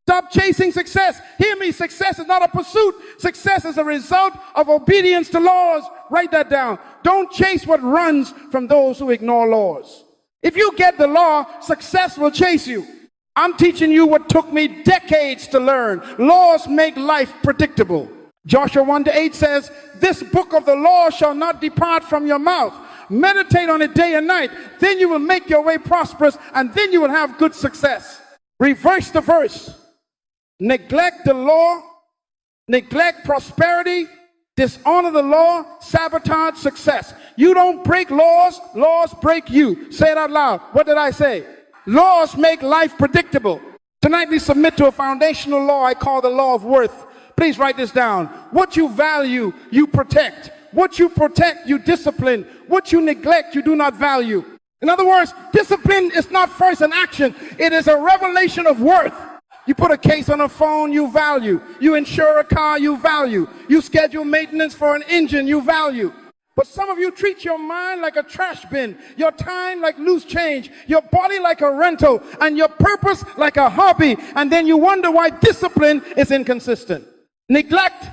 Stop chasing success. Hear me, success is not a pursuit. Success is a result of obedience to laws. Write that down. Don't chase what runs from those who ignore laws. If you get the law, success will chase you. I'm teaching you what took me decades to learn. Laws make life predictable. Joshua 1:8 says, this book of the law shall not depart from your mouth. Meditate on it day and night. Then you will make your way prosperous, and then you will have good success. Reverse the verse. Neglect the law, neglect prosperity, dishonor the law, sabotage success. You don't break laws, laws break you. Say it out loud. What did I say? Laws make life predictable. Tonight we submit to a foundational law I call the law of worth. Please write this down. What you value, you protect. What you protect, you discipline. What you neglect, you do not value. In other words, discipline is not first an action. It is a revelation of worth. You put a case on a phone, you value. You insure a car, you value. You schedule maintenance for an engine, you value. But some of you treat your mind like a trash bin, your time like loose change, your body like a rental, and your purpose like a hobby. And then you wonder why discipline is inconsistent. Neglect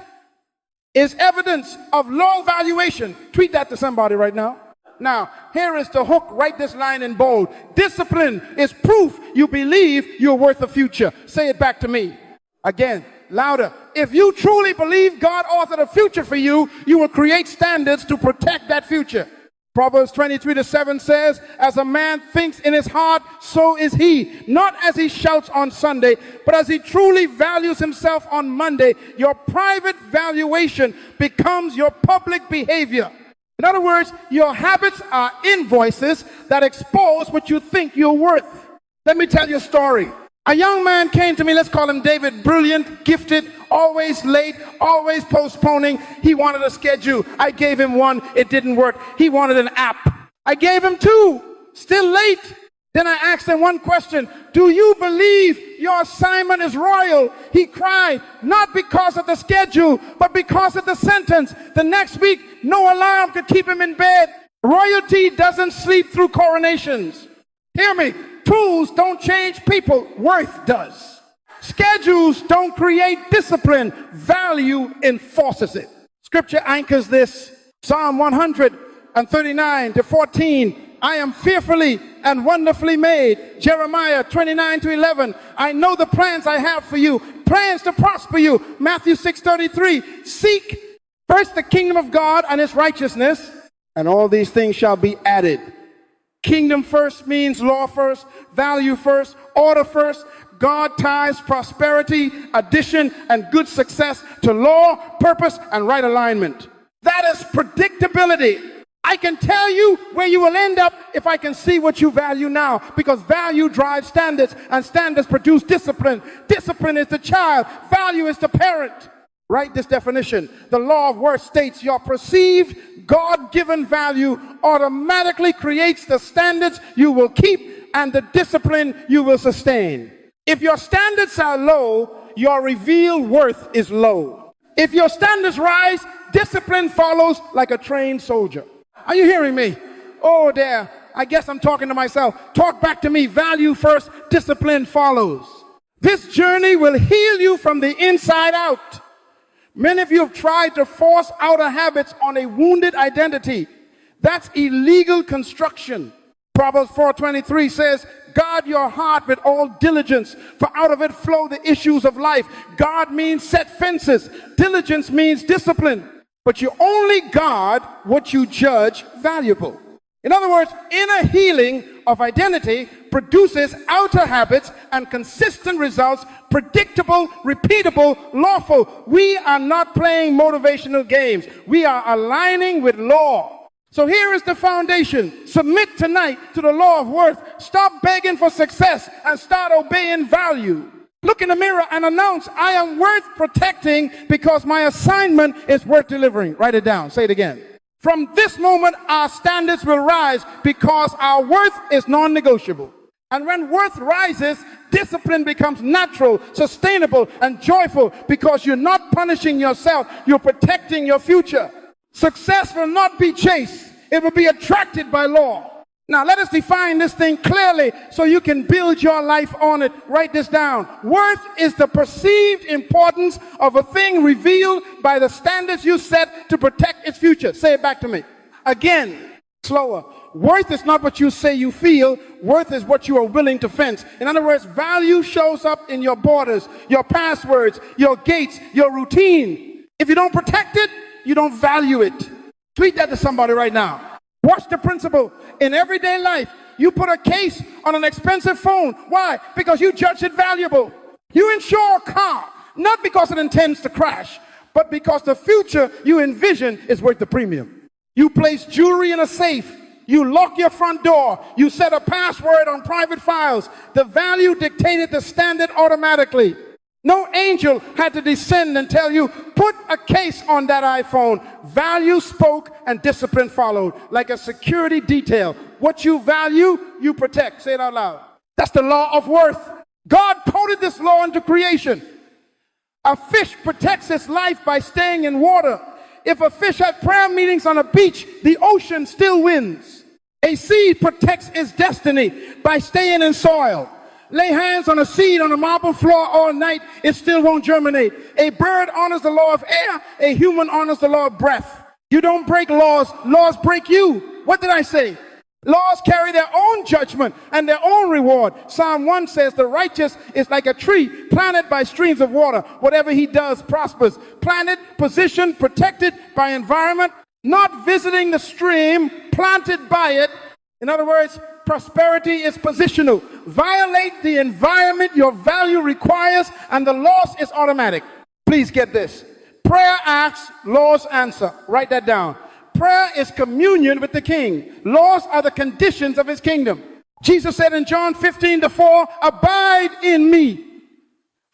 is evidence of low valuation. Tweet that to somebody right now. Now, here is the hook. Write this line in bold. Discipline is proof you believe you're worth a future. Say it back to me. Again, louder. If you truly believe God authored a future for you, you will create standards to protect that future. Proverbs 23:7 says, as a man thinks in his heart, so is he. Not as he shouts on Sunday, but as he truly values himself on Monday. Your private valuation becomes your public behavior. In other words, your habits are invoices that expose what you think you're worth. Let me tell you a story. A young man came to me, let's call him David, brilliant, gifted, always late, always postponing. He wanted a schedule. I gave him one, it didn't work. He wanted an app. I gave him two, still late. Then I asked him one question. Do you believe your assignment is royal? He cried, not because of the schedule, but because of the sentence. The next week, no alarm could keep him in bed. Royalty doesn't sleep through coronations. Hear me. Tools don't change people. Worth does. Schedules don't create discipline. Value enforces it. Scripture anchors this. Psalm 139:14. I am fearfully and wonderfully made. Jeremiah 29:11. I know the plans I have for you. Plans to prosper you. Matthew 6:33. Seek first the kingdom of God and his righteousness, and all these things shall be added. Kingdom first means law first, value first, order first. God ties prosperity, addition, and good success to law, purpose, and right alignment. That is predictability. I can tell you where you will end up if I can see what you value now, because value drives standards, and standards produce discipline. Discipline is the child, value is the parent. Write this definition. The law of worth states your perceived God-given value automatically creates the standards you will keep and the discipline you will sustain. If your standards are low, your revealed worth is low. If your standards rise, discipline follows like a trained soldier. Are you hearing me? Oh, there. I guess I'm talking to myself. Talk back to me. Value first, discipline follows. This journey will heal you from the inside out. Many of you have tried to force outer habits on a wounded identity. That's illegal construction. Proverbs 4:23 says, guard your heart with all diligence, for out of it flow the issues of life. God means set fences. Diligence means discipline. But you only guard what you judge valuable. In other words, inner healing of identity produces outer habits and consistent results, predictable, repeatable, lawful. We are not playing motivational games. We are aligning with law. So here is the foundation. Submit tonight to the law of worth. Stop begging for success and start obeying value. Look in the mirror and announce, I am worth protecting because my assignment is worth delivering. Write it down. Say it again. From this moment, our standards will rise because our worth is non-negotiable. And when worth rises, discipline becomes natural, sustainable, and joyful because you're not punishing yourself. You're protecting your future. Success will not be chased. It will be attracted by law. Now let us define this thing clearly so you can build your life on it. Write this down. Worth is the perceived importance of a thing revealed by the standards you set to protect its future. Say it back to me. Again, slower. Worth is not what you say you feel. Worth is what you are willing to fence. In other words, value shows up in your borders, your passwords, your gates, your routine. If you don't protect it, you don't value it. Tweet that to somebody right now. Watch the principle. In everyday life, you put a case on an expensive phone. Why? Because you judge it valuable. You insure a car, not because it intends to crash, but because the future you envision is worth the premium. You place jewelry in a safe. You lock your front door. You set a password on private files. The value dictated the standard automatically. No angel had to descend and tell you, put a case on that iPhone. Value spoke and discipline followed, like a security detail. What you value, you protect. Say it out loud. That's the law of worth. God coded this law into creation. A fish protects its life by staying in water. If a fish had prayer meetings on a beach, the ocean still wins. A seed protects its destiny by staying in soil. Lay hands on a seed on a marble floor all night, it still won't germinate. A bird honors the law of air, a human honors the law of breath. You don't break laws, laws break you. What did I say? Laws carry their own judgment and their own reward. Psalm 1 says the righteous is like a tree planted by streams of water. Whatever he does prospers. Planted, positioned, protected by environment, not visiting the stream, planted by it. In other words, prosperity is positional. Violate the environment your value requires and the loss is automatic. Please get this. Prayer asks, laws answer. Write that down. Prayer is communion with the King. Laws are the conditions of his kingdom. Jesus said in John 15:4, abide in me.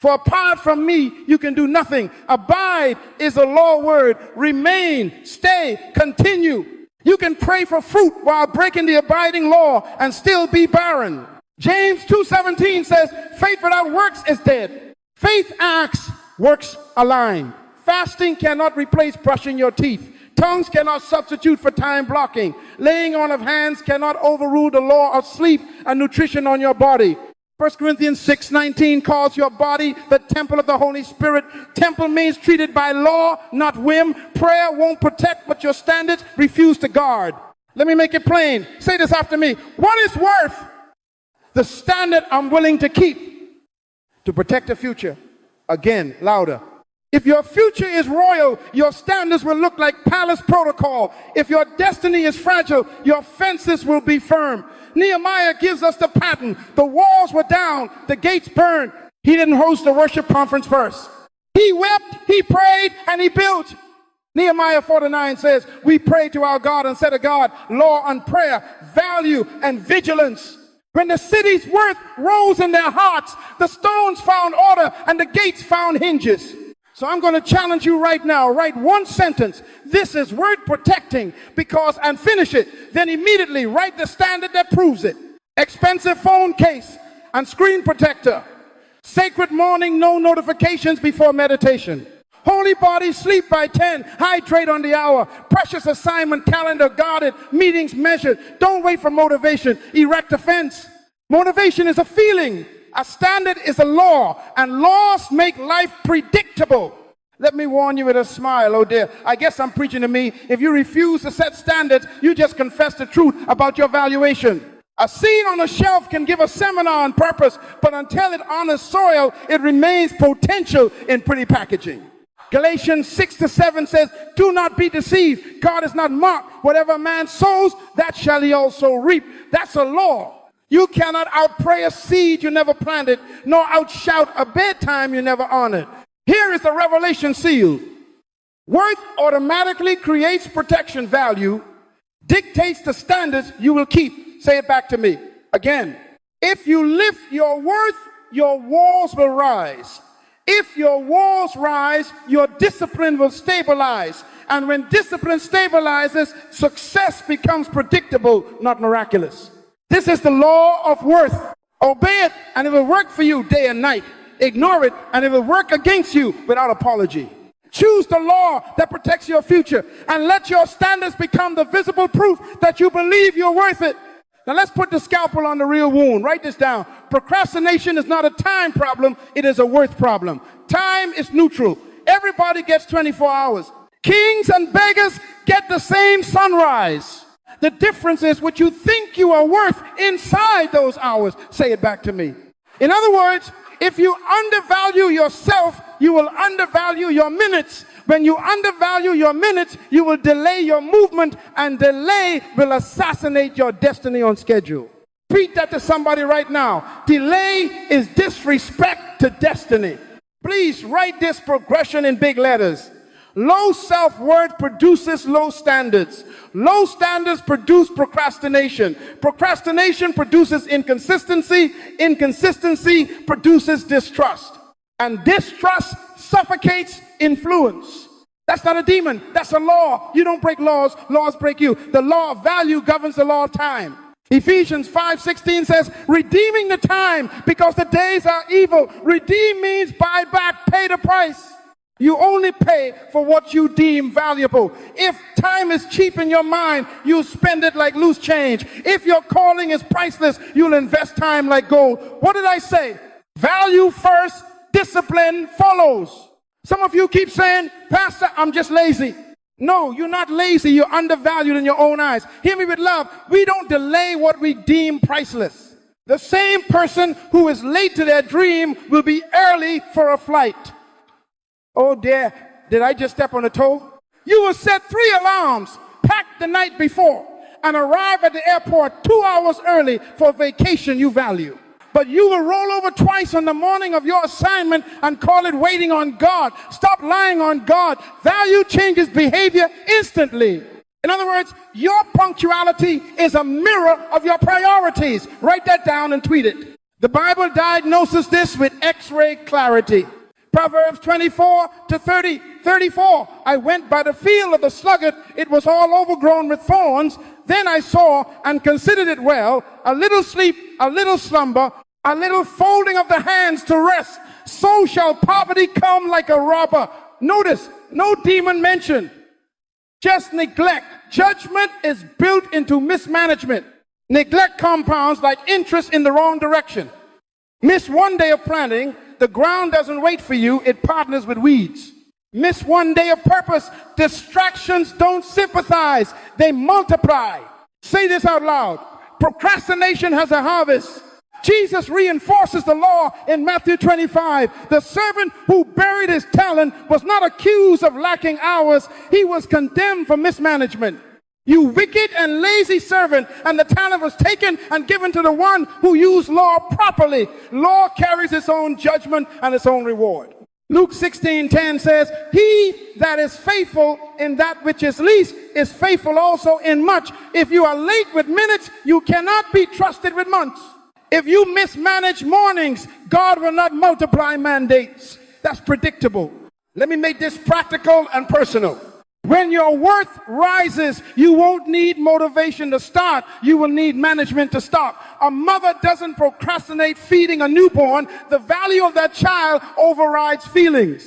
For apart from me, you can do nothing. Abide is a law word. Remain, stay, continue. You can pray for fruit while breaking the abiding law and still be barren. James 2:17 says, faith without works is dead. Faith acts, works align. Fasting cannot replace brushing your teeth. Tongues cannot substitute for time blocking. Laying on of hands cannot overrule the law of sleep and nutrition on your body. 1 Corinthians 6:19 calls your body the temple of the Holy Spirit. Temple means treated by law, not whim. Prayer won't protect what your standards refuse to guard. Let me make it plain. Say this after me. What is worth? The standard I'm willing to keep to protect the future. Again, louder. If your future is royal, your standards will look like palace protocol. If your destiny is fragile, your fences will be firm. Nehemiah gives us the pattern. The walls were down, the gates burned. He didn't host the worship conference first. He wept, he prayed, and he built. Nehemiah 4:9 says, we prayed to our God and said to God, law and prayer, value and vigilance. When the city's worth rose in their hearts, the stones found order and the gates found hinges. So I'm going to challenge you right now. Write one sentence. This is worth protecting because, and finish it. Then immediately write the standard that proves it. Expensive phone case and screen protector. Sacred morning, no notifications before meditation. Holy body, sleep by 10. Hydrate on the hour. Precious assignment, calendar guarded. Meetings measured. Don't wait for motivation. Erect a fence. Motivation is a feeling. A standard is a law, and laws make life predictable. Let me warn you with a smile, oh dear. I guess I'm preaching to me. If you refuse to set standards, you just confess the truth about your valuation. A seed on a shelf can give a seminar on purpose, but until it honors soil, it remains potential in pretty packaging. Galatians 6:7 says, do not be deceived. God is not mocked. Whatever a man sows, that shall he also reap. That's a law. You cannot outpray a seed you never planted, nor outshout a bedtime you never honored. Here is the revelation seal. Worth automatically creates protection value, dictates the standards you will keep. Say it back to me. Again, if you lift your worth, your walls will rise. If your walls rise, your discipline will stabilize. And when discipline stabilizes, success becomes predictable, not miraculous. This is the law of worth. Obey it and it will work for you day and night. Ignore it and it will work against you without apology. Choose the law that protects your future and let your standards become the visible proof that you believe you're worth it. Now let's put the scalpel on the real wound. Write this down. Procrastination is not a time problem. It is a worth problem. Time is neutral. Everybody gets 24 hours. Kings and beggars get the same sunrise. The difference is what you think you are worth inside those hours. Say it back to me. In other words, if you undervalue yourself, you will undervalue your minutes. When you undervalue your minutes, you will delay your movement, and delay will assassinate your destiny on schedule. Repeat that to somebody right now. Delay is disrespect to destiny. Please write this progression in big letters. Low self-worth produces low standards. Low standards produce procrastination. Procrastination produces inconsistency. Inconsistency produces distrust. And distrust suffocates influence. That's not a demon. That's a law. You don't break laws. Laws break you. The law of value governs the law of time. Ephesians 5:16 says, redeeming the time because the days are evil. Redeem means buy back, pay the price. You only pay for what you deem valuable. If time is cheap in your mind, you'll spend it like loose change. If your calling is priceless, you'll invest time like gold. What did I say? Value first, discipline follows. Some of you keep saying, Pastor, I'm just lazy. No, you're not lazy. You're undervalued in your own eyes. Hear me with love. We don't delay what we deem priceless. The same person who is late to their dream will be early for a flight. Oh dear, did I just step on a toe? You will set 3 alarms, pack the night before, and arrive at the airport 2 hours early for a vacation you value. But you will roll over twice on the morning of your assignment and call it waiting on God. Stop lying on God. Value changes behavior instantly. In other words, your punctuality is a mirror of your priorities. Write that down and tweet it. The Bible diagnoses this with X-ray clarity. Proverbs 24:34. I went by the field of the sluggard. It was all overgrown with thorns. Then I saw and considered it well. A little sleep, a little slumber, a little folding of the hands to rest. So shall poverty come like a robber. Notice, no demon mentioned. Just neglect. Judgment is built into mismanagement. Neglect compounds like interest in the wrong direction. Miss one day of planting, the ground doesn't wait for you, it partners with weeds. Miss one day of purpose, distractions don't sympathize, they multiply. Say this out loud. Procrastination has a harvest. Jesus reinforces the law in Matthew 25. The servant who buried his talent was not accused of lacking hours, he was condemned for mismanagement. You wicked and lazy servant, and the talent was taken and given to the one who used law properly. Law carries its own judgment and its own reward. Luke 16:10 says, he that is faithful in that which is least is faithful also in much. If you are late with minutes, you cannot be trusted with months. If you mismanage mornings, God will not multiply mandates. That's predictable. Let me make this practical and personal. When your worth rises, you won't need motivation to start. You will need management to stop. A mother doesn't procrastinate feeding a newborn. The value of that child overrides feelings.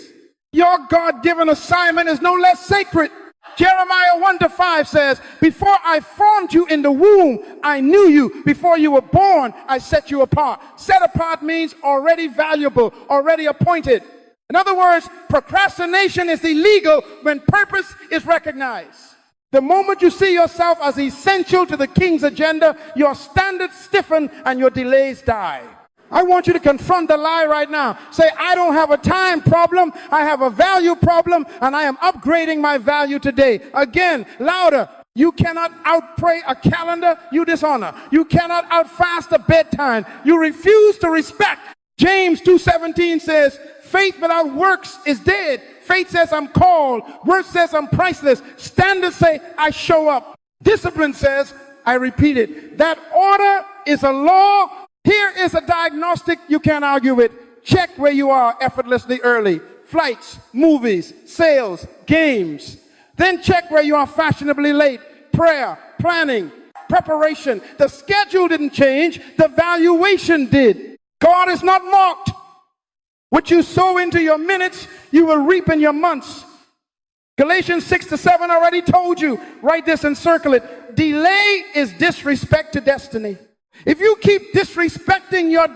Your God-given assignment is no less sacred. Jeremiah 1:5 says, before I formed you in the womb, I knew you. Before you were born, I set you apart. Set apart means already valuable, already appointed. In other words, procrastination is illegal when purpose is recognized. The moment you see yourself as essential to the king's agenda, your standards stiffen and your delays die. I want you to confront the lie right now. Say, I don't have a time problem, I have a value problem, and I am upgrading my value today. Again, louder. You cannot outpray a calendar you dishonor. You cannot outfast a bedtime you refuse to respect. James 2:17 says, faith without works is dead. Faith says I'm called. Word says I'm priceless. Standards say I show up. Discipline says I repeat it. That order is a law. Here is a diagnostic you can't argue with. Check where you are effortlessly early. Flights, movies, sales, games. Then check where you are fashionably late. Prayer, planning, preparation. The schedule didn't change. The valuation did. God is not mocked. What you sow into your minutes, you will reap in your months. Galatians 6-7 already told you. Write this and circle it. Delay is disrespect to destiny. If you keep disrespecting your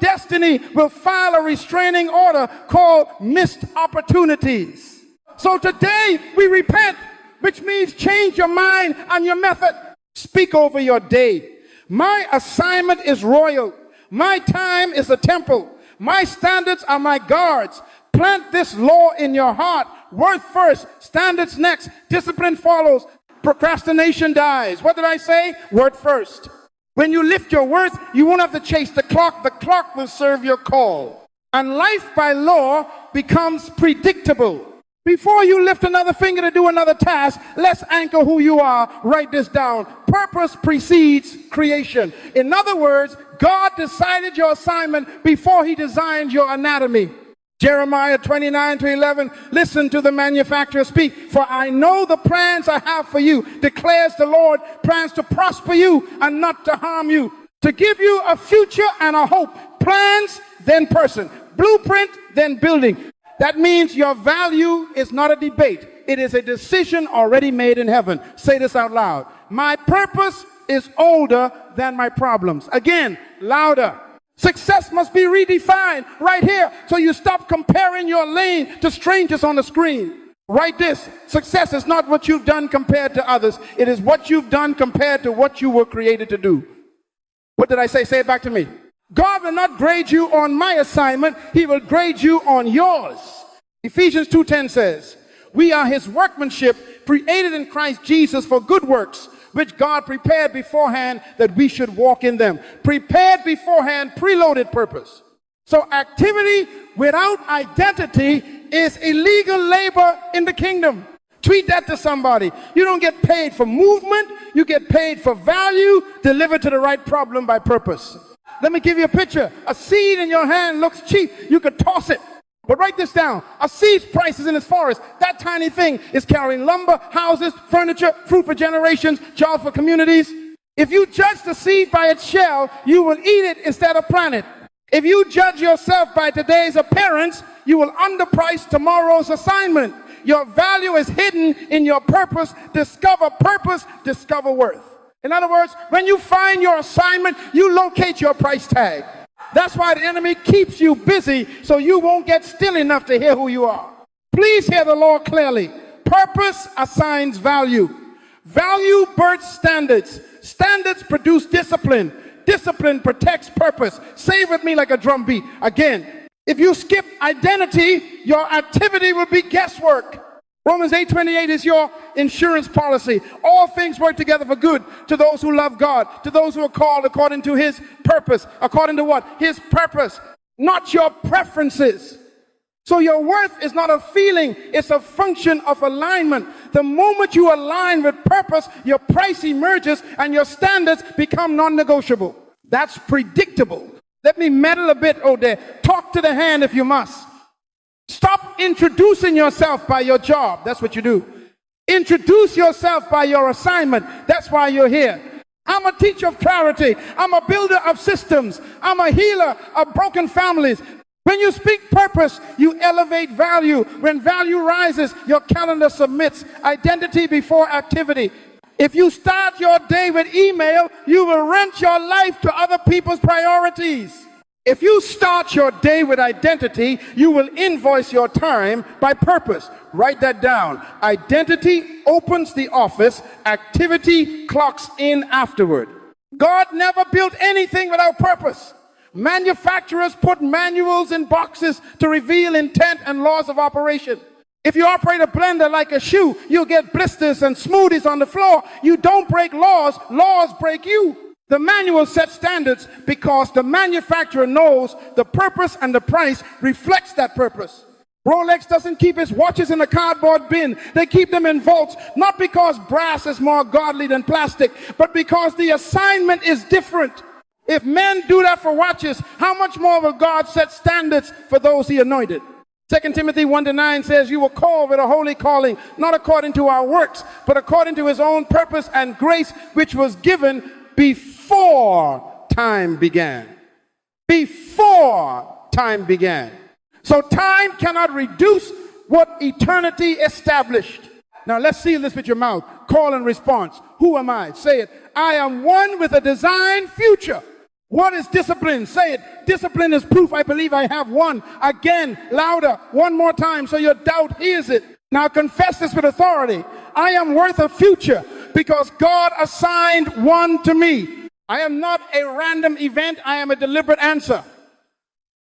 destiny will file a restraining order called missed opportunities. So today we repent, which means change your mind and your method. Speak over your day. My assignment is royal. My time is a temple. My standards are my guards. Plant this law in your heart. Worth first, standards next, discipline follows, procrastination dies. What did I say? Worth first. When you lift your worth, you won't have to chase the clock will serve your call. And life by law becomes predictable. Before you lift another finger to do another task, let's anchor who you are. Write this down. Purpose precedes creation. In other words, God decided your assignment before he designed your anatomy. Jeremiah 29-11, listen to the manufacturer speak. For I know the plans I have for you, declares the Lord, plans to prosper you and not to harm you, to give you a future and a hope. Plans, then person. Blueprint, then building. That means your value is not a debate. It is a decision already made in heaven. Say this out loud. My purpose is older than my problems. Again, louder. Success must be redefined right here. So you stop comparing your lane to strangers on the screen. Write this. Success is not what you've done compared to others. It is what you've done compared to what you were created to do. What did I say? Say it back to me. God will not grade you on my assignment. He will grade you on yours. Ephesians 2:10 says, we are his workmanship, created in Christ Jesus for good works, which God prepared beforehand that we should walk in them. Prepared beforehand, preloaded purpose. So activity without identity is illegal labor in the kingdom. Tweet that to somebody. You don't get paid for movement. You get paid for value delivered to the right problem by purpose. Let me give you a picture. A seed in your hand looks cheap. You could toss it. But write this down. A seed's price is in its forest. That tiny thing is carrying lumber, houses, furniture, fruit for generations, jobs for communities. If you judge the seed by its shell, you will eat it instead of plant it. If you judge yourself by today's appearance, you will underprice tomorrow's assignment. Your value is hidden in your purpose. Discover purpose, discover worth. In other words, when you find your assignment, you locate your price tag. That's why the enemy keeps you busy, so you won't get still enough to hear who you are. Please hear the Lord clearly. Purpose assigns value. Value births standards. Standards produce discipline. Discipline protects purpose. Say it with me like a drum beat. Again, if you skip identity, your activity will be guesswork. Romans 8:28 is your insurance policy. All things work together for good to those who love God, to those who are called according to his purpose. According to what? His purpose, not your preferences. So your worth is not a feeling, it's a function of alignment. The moment you align with purpose, your price emerges and your standards become non-negotiable. That's predictable. Let me meddle a bit, there. Talk to the hand if you must. Stop introducing yourself by your job. That's what you do. Introduce yourself by your assignment. That's why you're here. I'm a teacher of clarity. I'm a builder of systems. I'm a healer of broken families. When you speak purpose, you elevate value. When value rises, your calendar submits. Identity before activity. If you start your day with email, you will rent your life to other people's priorities. If you start your day with identity, you will invoice your time by purpose. Write that down. Identity opens the office. Activity clocks in afterward. God never built anything without purpose. Manufacturers put manuals in boxes to reveal intent and laws of operation. If you operate a blender like a shoe, you'll get blisters and smoothies on the floor. You don't break laws, laws break you. The manual sets standards because the manufacturer knows the purpose and the price reflects that purpose. Rolex doesn't keep its watches in a cardboard bin. They keep them in vaults, not because brass is more godly than plastic, but because the assignment is different. If men do that for watches, how much more will God set standards for those he anointed? 2 Timothy 1-9 says, you were called with a holy calling, not according to our works, but according to his own purpose and grace, which was given before time began. Before time began. So time cannot reduce what eternity established. Now let's seal this with your mouth. Call and response. Who am I? Say it. I am one with a designed future. What is discipline? Say it. Discipline is proof I believe I have one. Again, louder, one more time so your doubt hears it. Now confess this with authority. I am worth a future because God assigned one to me. I am not a random event. I am a deliberate answer.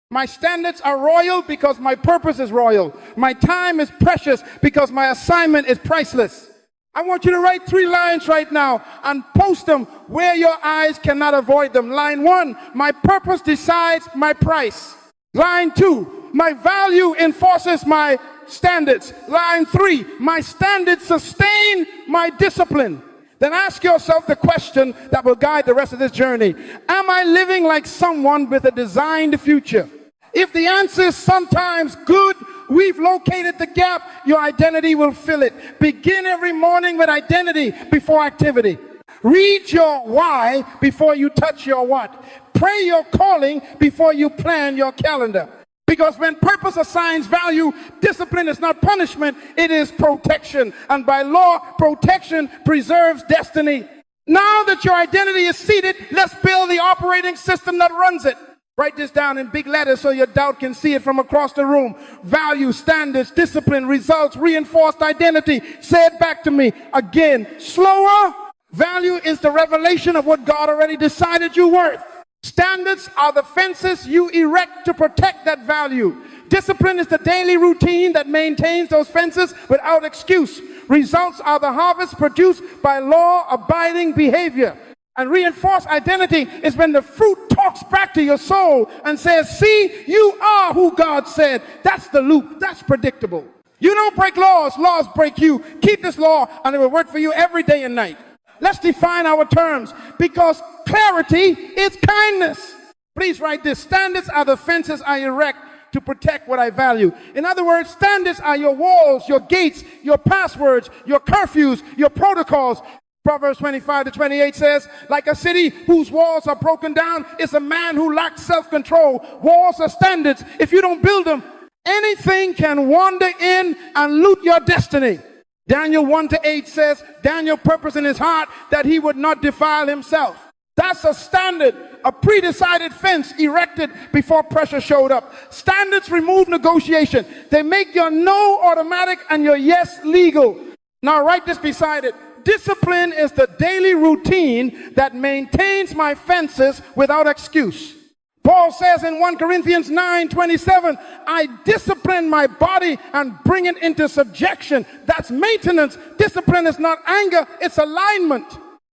My standards are royal because my purpose is royal. My time is precious because my assignment is priceless. I want you to write 3 lines right now and post them where your eyes cannot avoid them. Line 1, my purpose decides my price. Line 2, my value enforces my standards. Line 3, my standards sustain my discipline. Then ask yourself the question that will guide the rest of this journey. Am I living like someone with a designed future? If the answer is sometimes good, we've located the gap. Your identity will fill it. Begin every morning with identity before activity. Read your why before you touch your what. Pray your calling before you plan your calendar. Because when purpose assigns value, discipline is not punishment, it is protection. And by law, protection preserves destiny. Now that your identity is seated, let's build the operating system that runs it. Write this down in big letters so your doubt can see it from across the room. Value, standards, discipline, results, reinforced identity. Say it back to me again. Slower. Value is the revelation of what God already decided you're worth. Standards are the fences you erect to protect that value. Discipline is the daily routine that maintains those fences without excuse. Results are the harvest produced by law-abiding behavior. And reinforced identity is when the fruit talks back to your soul and says, see, you are who God said. That's the loop. That's predictable. You don't break laws. Laws break you. Keep this law and it will work for you every day and night. Let's define our terms because clarity is kindness. Please write this. Standards are the fences I erect to protect what I value. In other words, standards are your walls, your gates, your passwords, your curfews, your protocols. Proverbs 25-28 says, like a city whose walls are broken down is a man who lacks self-control. Walls are standards. If you don't build them, anything can wander in and loot your destiny. Daniel 1-8 says, Daniel purposed in his heart that he would not defile himself. That's a standard, a pre-decided fence erected before pressure showed up. Standards remove negotiation. They make your no automatic and your yes legal. Now write this beside it. Discipline is the daily routine that maintains my fences without excuse. Paul says in 1 Corinthians 9:27, I discipline my body and bring it into subjection. That's maintenance. Discipline is not anger, it's alignment.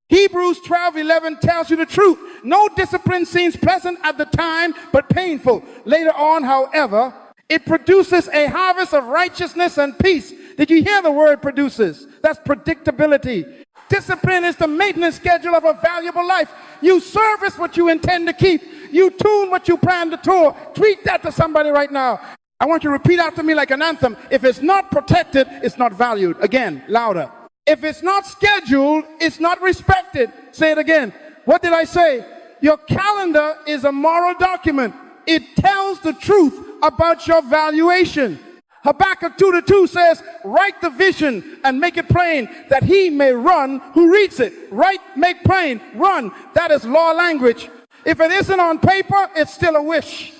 Hebrews 12:11 tells you the truth. No discipline seems pleasant at the time, but painful. Later on, however, it produces a harvest of righteousness and peace. Did you hear the word produces? That's predictability. Discipline is the maintenance schedule of a valuable life. You service what you intend to keep. You tune what you plan to tour. Tweet that to somebody right now. I want you to repeat after me like an anthem. If it's not protected, it's not valued. Again, louder. If it's not scheduled, it's not respected. Say it again. What did I say? Your calendar is a moral document. It tells the truth about your valuation. Habakkuk 2:2 says, write the vision and make it plain that he may run who reads it. Write, make plain, run. That is law language. If it isn't on paper, it's still a wish.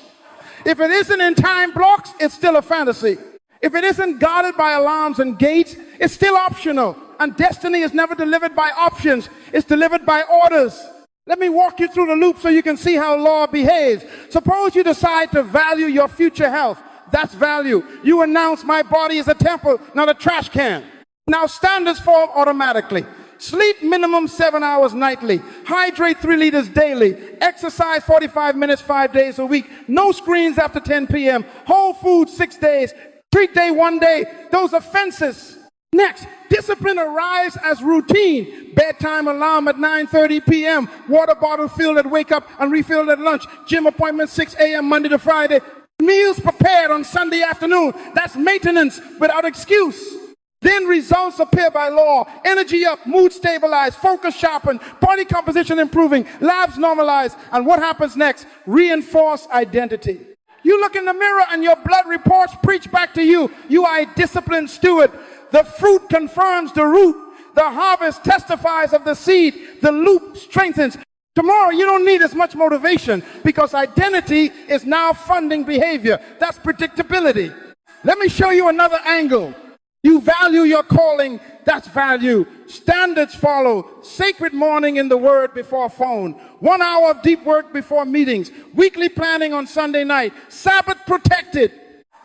If it isn't in time blocks, it's still a fantasy. If it isn't guarded by alarms and gates, it's still optional. And destiny is never delivered by options. It's delivered by orders. Let me walk you through the loop so you can see how law behaves. Suppose you decide to value your future health. That's value. You announce my body is a temple, not a trash can. Now standards form automatically. Sleep minimum 7 hours nightly. Hydrate 3 liters daily. Exercise 45 minutes 5 days a week. No screens after 10 p.m. Whole food 6 days. Treat day 1 day. Those are fences. Next, discipline arrives as routine. Bedtime alarm at 9:30 p.m. Water bottle filled at wake up and refilled at lunch. Gym appointment 6 a.m. Monday to Friday. Meals prepared on Sunday afternoon. That's maintenance without excuse. Then results appear by law. Energy up, mood stabilized, focus sharpened, body composition improving, labs normalized. And what happens next? Reinforce identity. You look in the mirror and your blood reports preach back to you. You are a disciplined steward. The fruit confirms the root. The harvest testifies of the seed. The loop strengthens. Tomorrow you don't need as much motivation because identity is now funding behavior. That's predictability. Let me show you another angle. You value your calling, that's value. Standards follow. Sacred morning in the Word before phone. 1 hour of deep work before meetings. Weekly planning on Sunday night. Sabbath protected.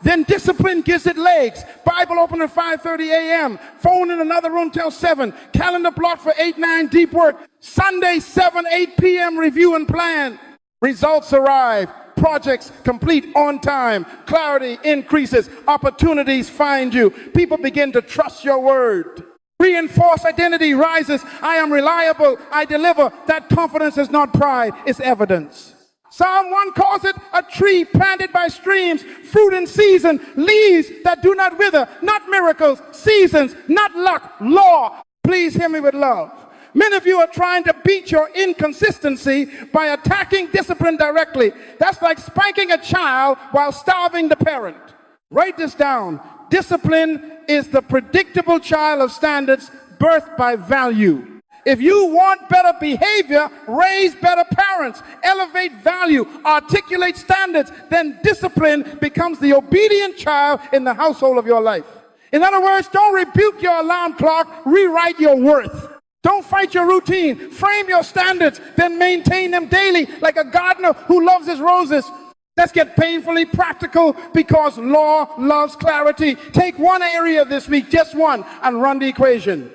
Then discipline gives it legs. Bible open at 5:30 a.m. Phone in another room till 7. Calendar block for 8, 9 deep work. Sunday 7, 8 p.m. review and plan. Results arrive. Projects complete on time. Clarity increases. Opportunities find you. People begin to trust your word. Reinforced identity rises. I am reliable. I deliver. That confidence is not pride, it's evidence. Psalm 1 calls it a tree planted by streams, fruit in season, leaves that do not wither, not miracles, seasons, not luck, law. Please hear me with love. Many of you are trying to beat your inconsistency by attacking discipline directly. That's like spanking a child while starving the parent. Write this down. Discipline is the predictable child of standards birthed by value. If you want better behavior, raise better parents, elevate value, articulate standards, then discipline becomes the obedient child in the household of your life. In other words, don't rebuke your alarm clock, rewrite your worth. Don't fight your routine. Frame your standards, then maintain them daily like a gardener who loves his roses. Let's get painfully practical because law loves clarity. Take one area this week, just one, and run the equation.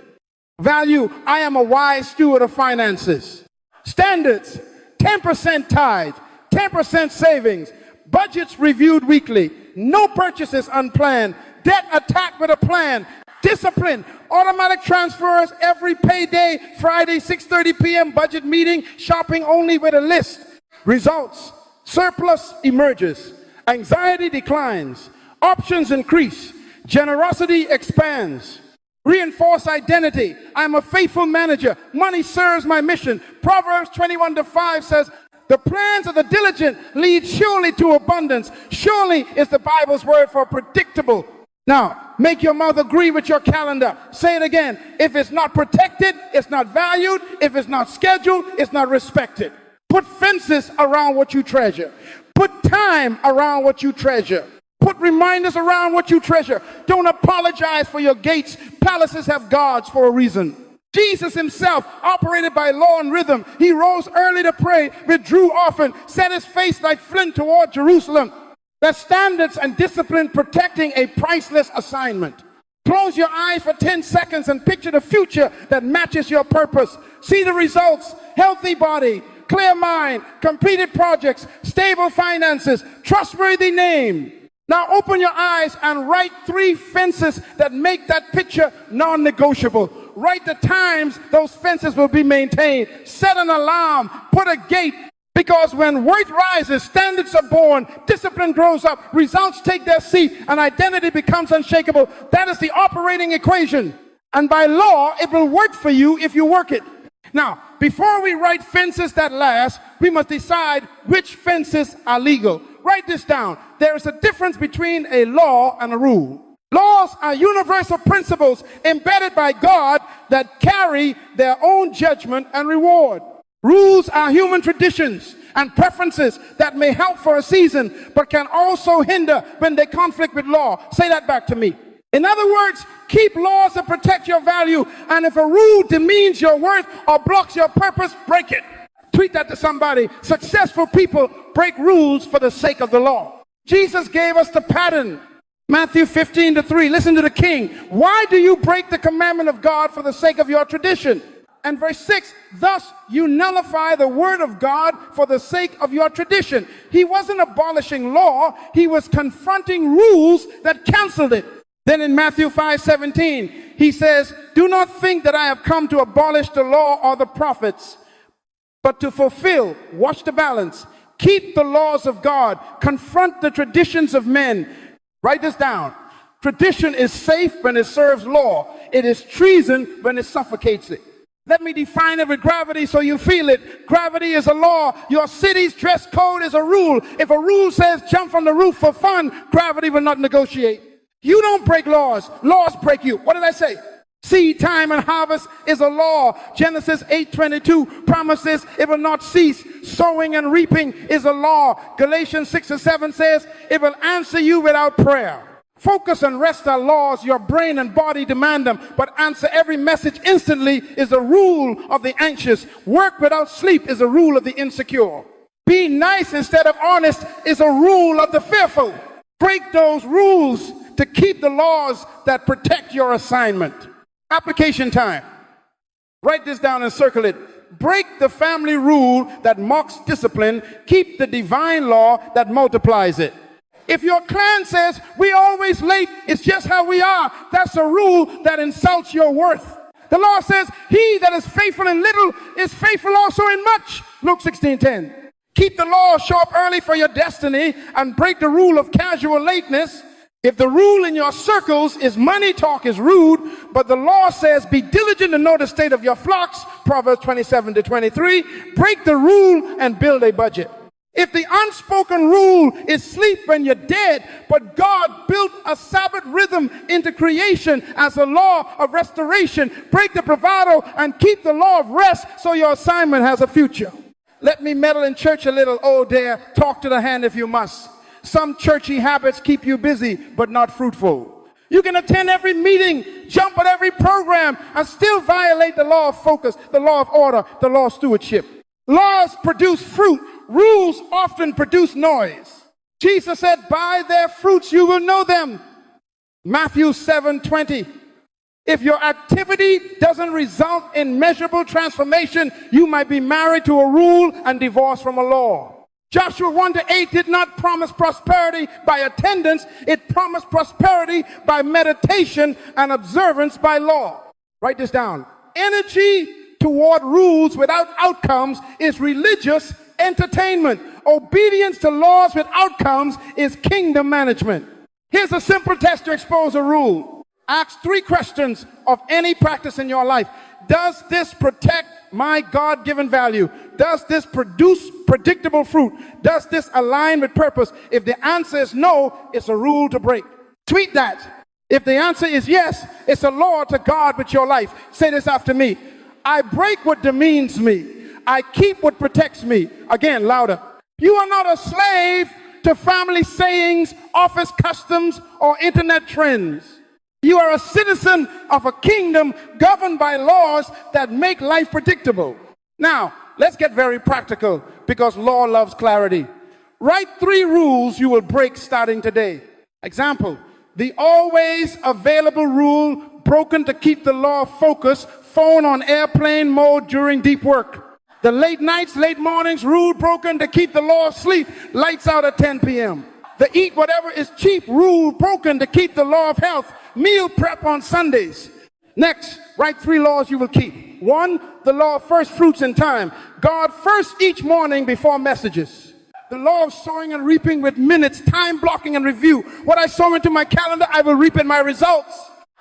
Value, I am a wise steward of finances. Standards, 10% tithe, 10% savings, budgets reviewed weekly, no purchases unplanned, debt attacked with a plan. Discipline, automatic transfers every payday, Friday 6:30 p.m. budget meeting, shopping only with a list. Results, surplus emerges, anxiety declines, options increase, generosity expands. Reinforce identity, I'm a faithful manager, money serves my mission. Proverbs 21:5 says, the plans of the diligent lead surely to abundance. Surely is the Bible's word for predictable. Now, make your mouth agree with your calendar. Say it again. If it's not protected, it's not valued. If it's not scheduled, it's not respected. Put fences around what you treasure. Put time around what you treasure. Put reminders around what you treasure. Don't apologize for your gates. Palaces have guards for a reason. Jesus himself operated by law and rhythm. He rose early to pray, withdrew often, set his face like flint toward Jerusalem. That's standards and discipline protecting a priceless assignment. Close your eyes for 10 seconds and picture the future that matches your purpose. See the results: healthy body, clear mind, completed projects, stable finances, trustworthy name. Now open your eyes and write 3 fences that make that picture non-negotiable. Write the times those fences will be maintained. Set an alarm, put a gate. Because when worth rises, standards are born, discipline grows up, results take their seat, and identity becomes unshakable. That is the operating equation. And by law, it will work for you if you work it. Now, before we write fences that last, we must decide which fences are legal. Write this down. There is a difference between a law and a rule. Laws are universal principles embedded by God that carry their own judgment and reward. Rules are human traditions and preferences that may help for a season, but can also hinder when they conflict with law. Say that back to me. In other words, keep laws that protect your value, and if a rule demeans your worth or blocks your purpose, break it. Tweet that to somebody. Successful people break rules for the sake of the law. Jesus gave us the pattern. Matthew 15:3. Listen to the king. Why do you break the commandment of God for the sake of your tradition? And verse 6, thus you nullify the word of God for the sake of your tradition. He wasn't abolishing law, he was confronting rules that canceled it. Then in Matthew 5:17, he says, do not think that I have come to abolish the law or the prophets, but to fulfill. Watch the balance. Keep the laws of God. Confront the traditions of men. Write this down. Tradition is safe when it serves law. It is treason when it suffocates it. Let me define it with gravity so you feel it. Gravity is a law. Your city's dress code is a rule. If a rule says jump from the roof for fun, gravity will not negotiate. You don't break laws. Laws break you. What did I say? Seed time and harvest is a law. Genesis 8:22 promises it will not cease. Sowing and reaping is a law. Galatians 6:7 says it will answer you without prayer. Focus and rest are laws. Your brain and body demand them, but answer every message instantly is a rule of the anxious. Work without sleep is a rule of the insecure. Be nice instead of honest is a rule of the fearful. Break those rules to keep the laws that protect your assignment. Application time. Write this down and circle it. Break the family rule that mocks discipline. Keep the divine law that multiplies it. If your clan says, we always late, it's just how we are, that's a rule that insults your worth. The law says, he that is faithful in little is faithful also in much. Luke 16:10. Keep the law, show up early for your destiny, and break the rule of casual lateness. If the rule in your circles is money talk is rude, but the law says be diligent to know the state of your flocks, Proverbs 27:23, break the rule and build a budget. If the unspoken rule is sleep when you're dead, but God built a Sabbath rhythm into creation as a law of restoration, break the bravado and keep the law of rest so your assignment has a future. Let me meddle in church a little. Oh, dare, talk to the hand if you must. Some churchy habits keep you busy, but not fruitful. You can attend every meeting, jump at every program, and still violate the law of focus, the law of order, the law of stewardship. Laws produce fruit. Rules often produce noise. Jesus said, by their fruits you will know them. Matthew 7:20. If your activity doesn't result in measurable transformation, you might be married to a rule and divorced from a law. Joshua 1:8 did not promise prosperity by attendance. It promised prosperity by meditation and observance by law. Write this down. Energy toward rules without outcomes is religious entertainment. Obedience to laws with outcomes is kingdom management. Here's a simple test to expose a rule. Ask 3 questions of any practice in your life. Does this protect my God-given value? Does this produce predictable fruit? Does this align with purpose? If the answer is no, it's a rule to break. Tweet that. If the answer is yes, it's a law to God with your life. Say this after me. I break what demeans me. I keep what protects me. Again, louder. You are not a slave to family sayings, office customs, or internet trends. You are a citizen of a kingdom governed by laws that make life predictable. Now, let's get very practical because law loves clarity. Write 3 rules you will break starting today. Example, the always available rule broken to keep the law focused, phone on airplane mode during deep work. The late nights, late mornings, rule broken to keep the law asleep, lights out at 10 p.m. The eat whatever is cheap, rule broken to keep the law of health, meal prep on Sundays. Next, write 3 laws you will keep. 1, the law of first fruits in time. God first each morning before messages. The law of sowing and reaping with minutes, time blocking and review. What I sow into my calendar, I will reap in my results.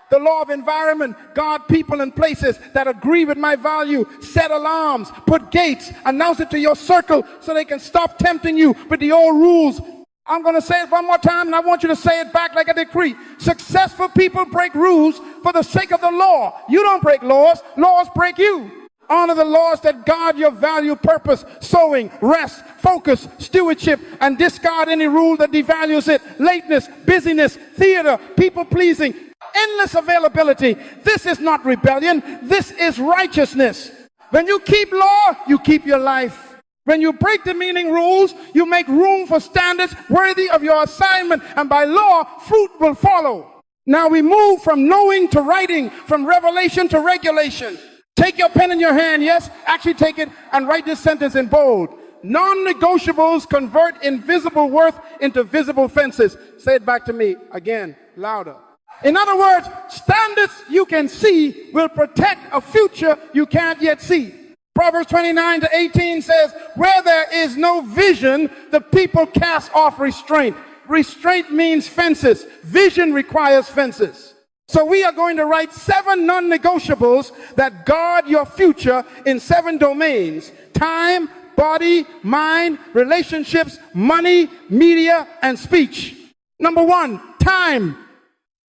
The law of environment, God, people, and places that agree with my value. Set alarms, put gates, announce it to your circle so they can stop tempting you with the old rules. I'm going to say it one more time, and I want you to say it back like a decree. Successful people break rules for the sake of the law. You don't break laws. Laws break you. Honor the laws that guard your value, purpose, sowing, rest, focus, stewardship, and discard any rule that devalues it. Lateness, busyness, theater, people-pleasing, endless availability. This is not rebellion. This is righteousness. When you keep law, you keep your life. When you break demeaning rules, you make room for standards worthy of your assignment, and by law, fruit will follow. Now we move from knowing to writing, from revelation to regulation. Take your pen in your hand, yes, actually take it and write this sentence in bold. Non-negotiables convert invisible worth into visible fences. Say it back to me again, louder. In other words, standards you can see will protect a future you can't yet see. Proverbs 29:18 says, where there is no vision, the people cast off restraint. Restraint means fences. Vision requires fences. So we are going to write 7 non-negotiables that guard your future in 7 domains: time, body, mind, relationships, money, media, and speech. Number 1, time.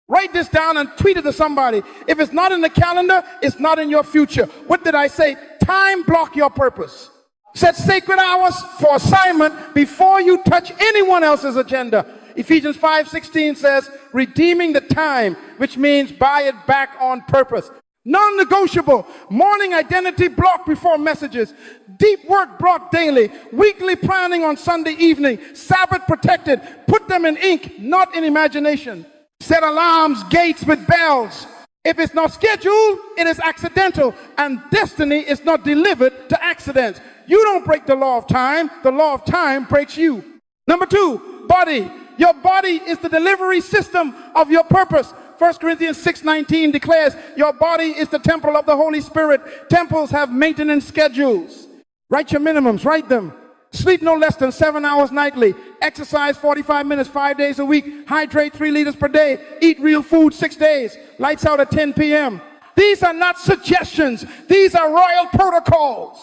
Write this down and tweet it to somebody. If it's not in the calendar, it's not in your future. What did I say? Time block your purpose. Set sacred hours for assignment before you touch anyone else's agenda. Ephesians 5:16 says, redeeming the time, which means buy it back on purpose. Non-negotiable. Morning identity block before messages. Deep work block daily. Weekly planning on Sunday evening. Sabbath protected. Put them in ink, not in imagination. Set alarms, gates with bells. If it's not scheduled, it is accidental, and destiny is not delivered to accidents. You don't break the law of time. The law of time breaks you. Number 2, body. Your body is the delivery system of your purpose. 1 Corinthians 6:19 declares, your body is the temple of the Holy Spirit. Temples have maintenance schedules. Write your minimums, write them. Sleep no less than 7 hours nightly. Exercise 45 minutes 5 days a week. Hydrate 3 liters per day. Eat real food 6 days. Lights out at 10 p.m. These are not suggestions. These are royal protocols.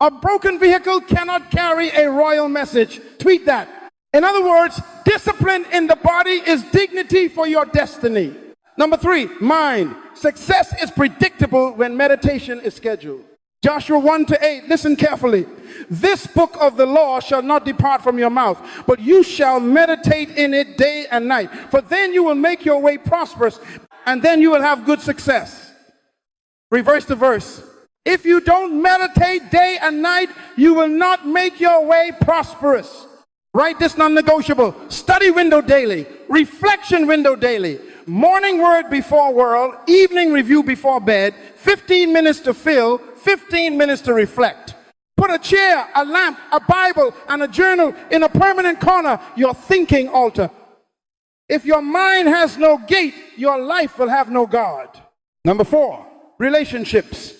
A broken vehicle cannot carry a royal message. Tweet that. In other words, discipline in the body is dignity for your destiny. Number 3, mind. Success is predictable when meditation is scheduled. Joshua 1-8, listen carefully. This book of the law shall not depart from your mouth, but you shall meditate in it day and night. For then you will make your way prosperous, and then you will have good success. Reverse the verse. If you don't meditate day and night, you will not make your way prosperous. Write this non-negotiable. Study window daily. Reflection window daily. Morning word before world. Evening review before bed. 15 minutes to fill. 15 minutes to reflect. Put a chair, a lamp, a Bible, and a journal in a permanent corner, your thinking altar. If your mind has no gate, your life will have no guard. Number 4, relationships.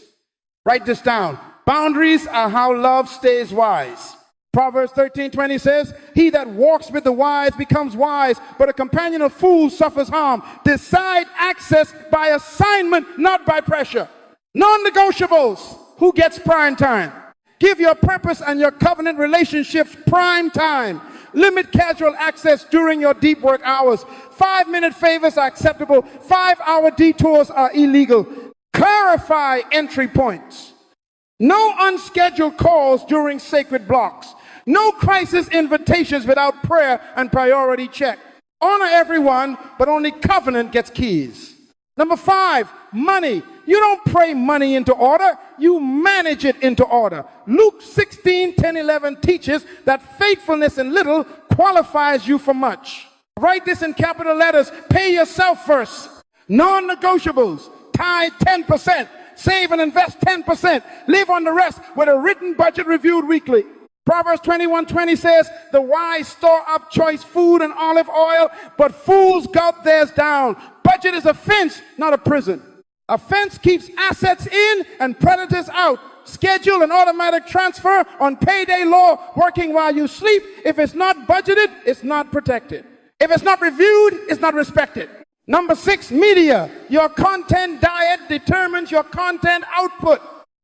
Write this down. Boundaries are how love stays wise. Proverbs 13:20 says, he that walks with the wise becomes wise, but a companion of fools suffers harm. Decide access by assignment, not by pressure. Non-negotiables. Who gets prime time? Give your purpose and your covenant relationships prime time. Limit casual access during your deep work hours. 5-minute favors are acceptable. 5-hour detours are illegal. Clarify entry points. No unscheduled calls during sacred blocks. No crisis invitations without prayer and priority check. Honor everyone, but only covenant gets keys. Number 5, money. You don't pray money into order, you manage it into order. Luke 16:10-11 teaches that faithfulness in little qualifies you for much. Write this in capital letters. Pay yourself first. Non-negotiables. Tithe 10%. Save and invest 10%. Live on the rest with a written budget reviewed weekly. Proverbs 21:20 says, the wise store up choice food and olive oil, but fools gulp theirs down. Budget is a fence, not a prison. A fence keeps assets in and predators out. Schedule an automatic transfer on payday law, working while you sleep. If it's not budgeted, it's not protected. If it's not reviewed, it's not respected. Number 6, media. Your content diet determines your content output.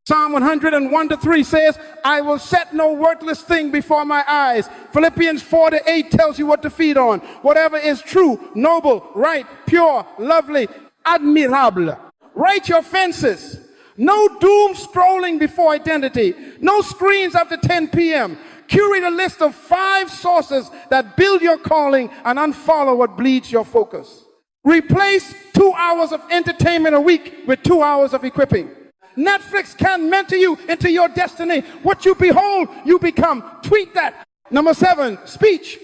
Psalm 101:3 says, I will set no worthless thing before my eyes. Philippians 4:8 tells you what to feed on. Whatever is true, noble, right, pure, lovely, admirable. Write your fences. No doom scrolling before identity. No screens after 10 p.m. Curate a list of 5 sources that build your calling and unfollow what bleeds your focus. Replace 2 hours of entertainment a week with 2 hours of equipping. Netflix can mentor you into your destiny. What you behold, you become. Tweet that. Number 7, speech.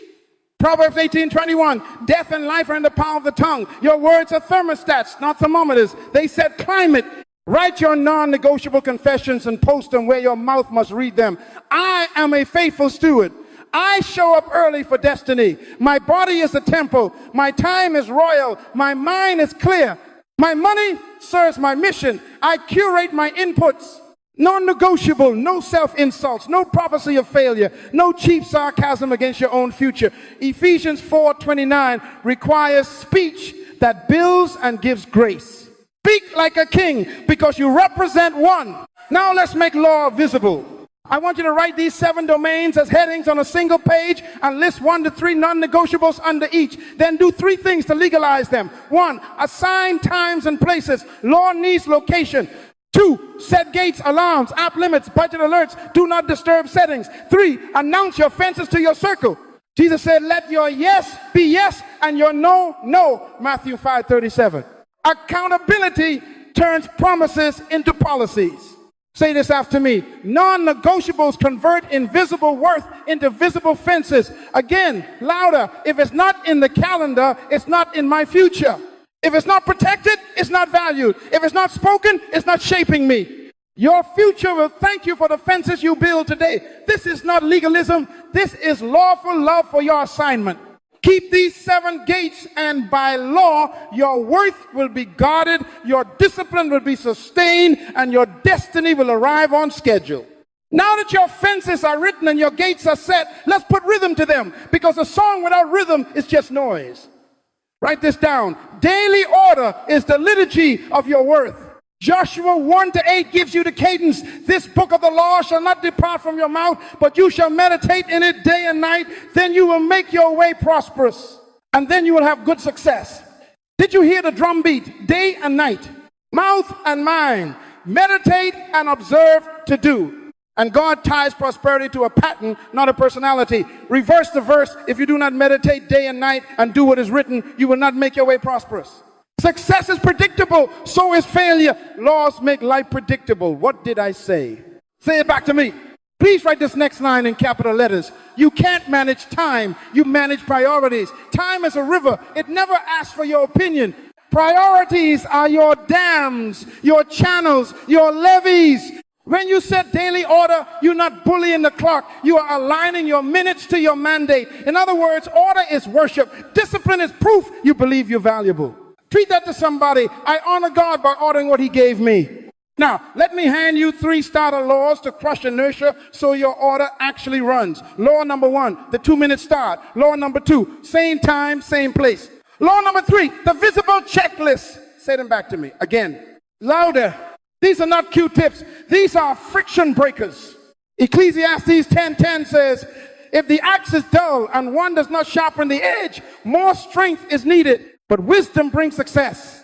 Proverbs 18:21. Death and life are in the power of the tongue. Your words are thermostats, not thermometers. They set climate. Write your non-negotiable confessions and post them where your mouth must read them. I am a faithful steward. I show up early for destiny. My body is a temple. My time is royal. My mind is clear. My money serves my mission. I curate my inputs. Non-negotiable, no self-insults, no prophecy of failure, no cheap sarcasm against your own future. Ephesians 4:29 requires speech that builds and gives grace. Speak like a king because you represent one. Now let's make law visible. I want you to write these 7 domains as headings on a single page and list 1 to 3 non-negotiables under each. Then do 3 things to legalize them. 1, assign times and places. Law needs location. 2, set gates, alarms, app limits, budget alerts, do not disturb settings. 3, announce your offenses to your circle. Jesus said, let your yes be yes and your no, no. Matthew 5:37. Accountability turns promises into policies. Say this after me. Non-negotiables convert invisible worth into visible fences. Again, louder. If it's not in the calendar, it's not in my future. If it's not protected, it's not valued. If it's not spoken, it's not shaping me. Your future will thank you for the fences you build today. This is not legalism. This is lawful love for your assignment. Keep these 7 gates, and by law, your worth will be guarded, your discipline will be sustained, and your destiny will arrive on schedule. Now that your fences are written and your gates are set, let's put rhythm to them, because a song without rhythm is just noise. Write this down. Daily order is the liturgy of your worth. Joshua 1-8 gives you the cadence. This book of the law shall not depart from your mouth, but you shall meditate in it day and night. Then you will make your way prosperous, and then you will have good success. Did you hear the drum beat? Day and night, mouth and mind, meditate and observe to do. And God ties prosperity to a pattern, not a personality. Reverse the verse. If you do not meditate day and night and do what is written, you will not make your way prosperous. Success is predictable, so is failure. Laws make life predictable. What did I say? Say it back to me. Please write this next line in capital letters. You can't manage time. You manage priorities. Time is a river. It never asks for your opinion. Priorities are your dams, your channels, your levees. When you set daily order, you're not bullying the clock. You are aligning your minutes to your mandate. In other words, order is worship. Discipline is proof you believe you're valuable. Treat that to somebody. I honor God by ordering what he gave me. Now, let me hand you 3 starter laws to crush inertia so your order actually runs. Law number 1, the 2-minute start. Law number 2, same time, same place. Law number 3, the visible checklist. Say them back to me. Again, louder. These are not Q-tips. These are friction breakers. Ecclesiastes 10:10 says, if the axe is dull and one does not sharpen the edge, more strength is needed. But wisdom brings success.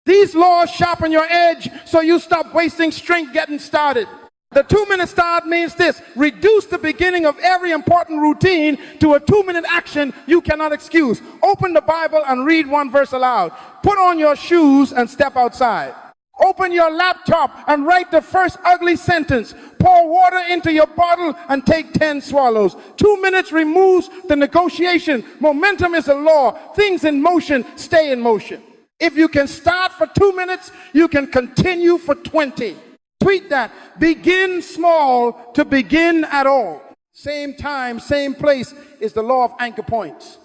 These laws sharpen your edge so you stop wasting strength getting started. The 2-minute start means this: reduce the beginning of every important routine to a 2-minute action you cannot excuse. Open the Bible and read 1 verse aloud. Put on your shoes and step outside. Open your laptop and write the first ugly sentence. Pour water into your bottle and take 10 swallows. 2 minutes removes the negotiation. Momentum is a law. Things in motion stay in motion. If you can start for 2 minutes, you can continue for 20. Tweet that. Begin small to begin at all. Same time, same place is the law of anchor points.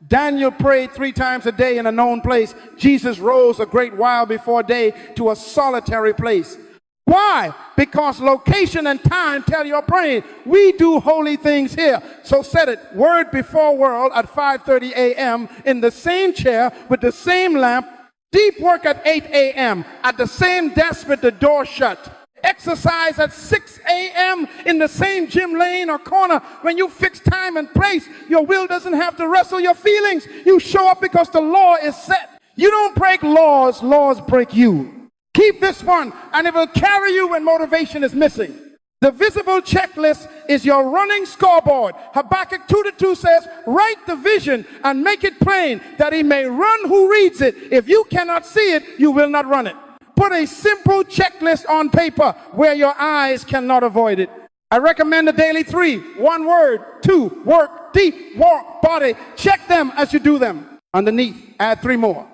Daniel prayed 3 times a day in a known place. Jesus rose a great while before day to a solitary place. Why? Because location and time tell you're praying. We do holy things here. So set it. Word before world at 5:30 a.m. in the same chair with the same lamp. Deep work at 8 a.m. at the same desk with the door shut. Exercise at 6 a.m. in the same gym lane or corner. When you fix time and place, your will doesn't have to wrestle your feelings. You show up because the law is set. You don't break laws, laws break you. Keep this one, and it will carry you when motivation is missing. The visible checklist is your running scoreboard. Habakkuk 2:2 says, write the vision and make it plain that he may run who reads it. If you cannot see it, you will not run it. Put a simple checklist on paper where your eyes cannot avoid it. I recommend the daily 3. 1 word. 2, work, deep, walk, body. Check them as you do them. Underneath, add 3 more.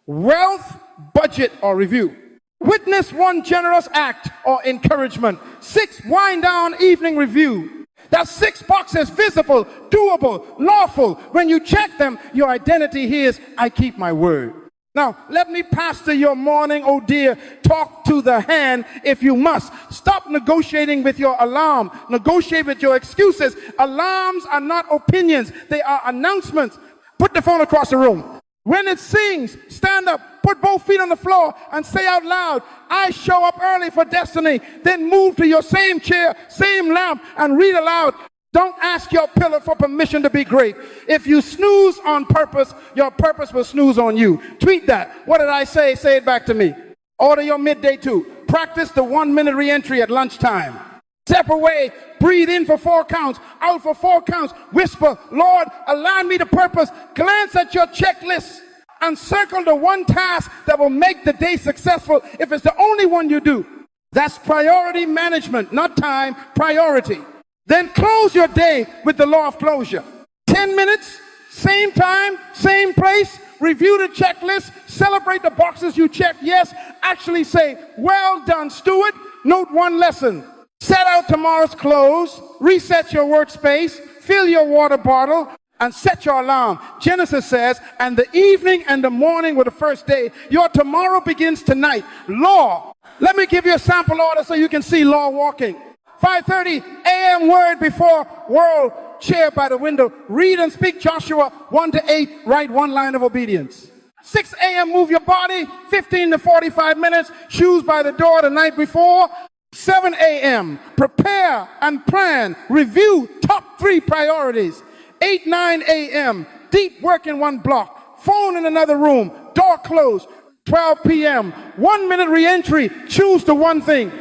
Wealth, budget, or review. Witness 1 generous act or encouragement. 6, wind down evening review. That's 6 boxes: visible, doable, lawful. When you check them, your identity here is, I keep my word. Now, let me pastor your morning, oh dear. Talk to the hand if you must. Stop negotiating with your alarm. Negotiate with your excuses. Alarms are not opinions. They are announcements. Put the phone across the room. When it sings, stand up, put both feet on the floor, and say out loud, I show up early for destiny. Then move to your same chair, same lamp, and read aloud. Don't ask your pillar for permission to be great. If you snooze on purpose, your purpose will snooze on you. Tweet that. What did I say? Say it back to me. Order your midday too. Practice the 1-minute re-entry at lunchtime. Step away, breathe in for 4 counts, out for 4 counts. Whisper, Lord, align me to purpose. Glance at your checklist and circle the one task that will make the day successful if it's the only one you do. That's priority management, not time, priority. Then close your day with the law of closure. 10 minutes, same time, same place. Review the checklist, celebrate the boxes you checked. Yes, actually say, well done, steward. Note one lesson. Set out tomorrow's clothes, reset your workspace, fill your water bottle, and set your alarm. Genesis says, and the evening and the morning were the first day. Your tomorrow begins tonight. Law. Let me give you a sample order so you can see law walking. 5:30 a.m. word before world chair by the window. Read and speak Joshua 1 to 8. Write 1 line of obedience. 6 a.m. move your body. 15 to 45 minutes. Shoes by the door the night before. 7 a.m. prepare and plan. Review top 3 priorities. 9 a.m. deep work in 1 block. Phone in another room. Door closed. 12 p.m. 1-minute re-entry. Choose the one thing.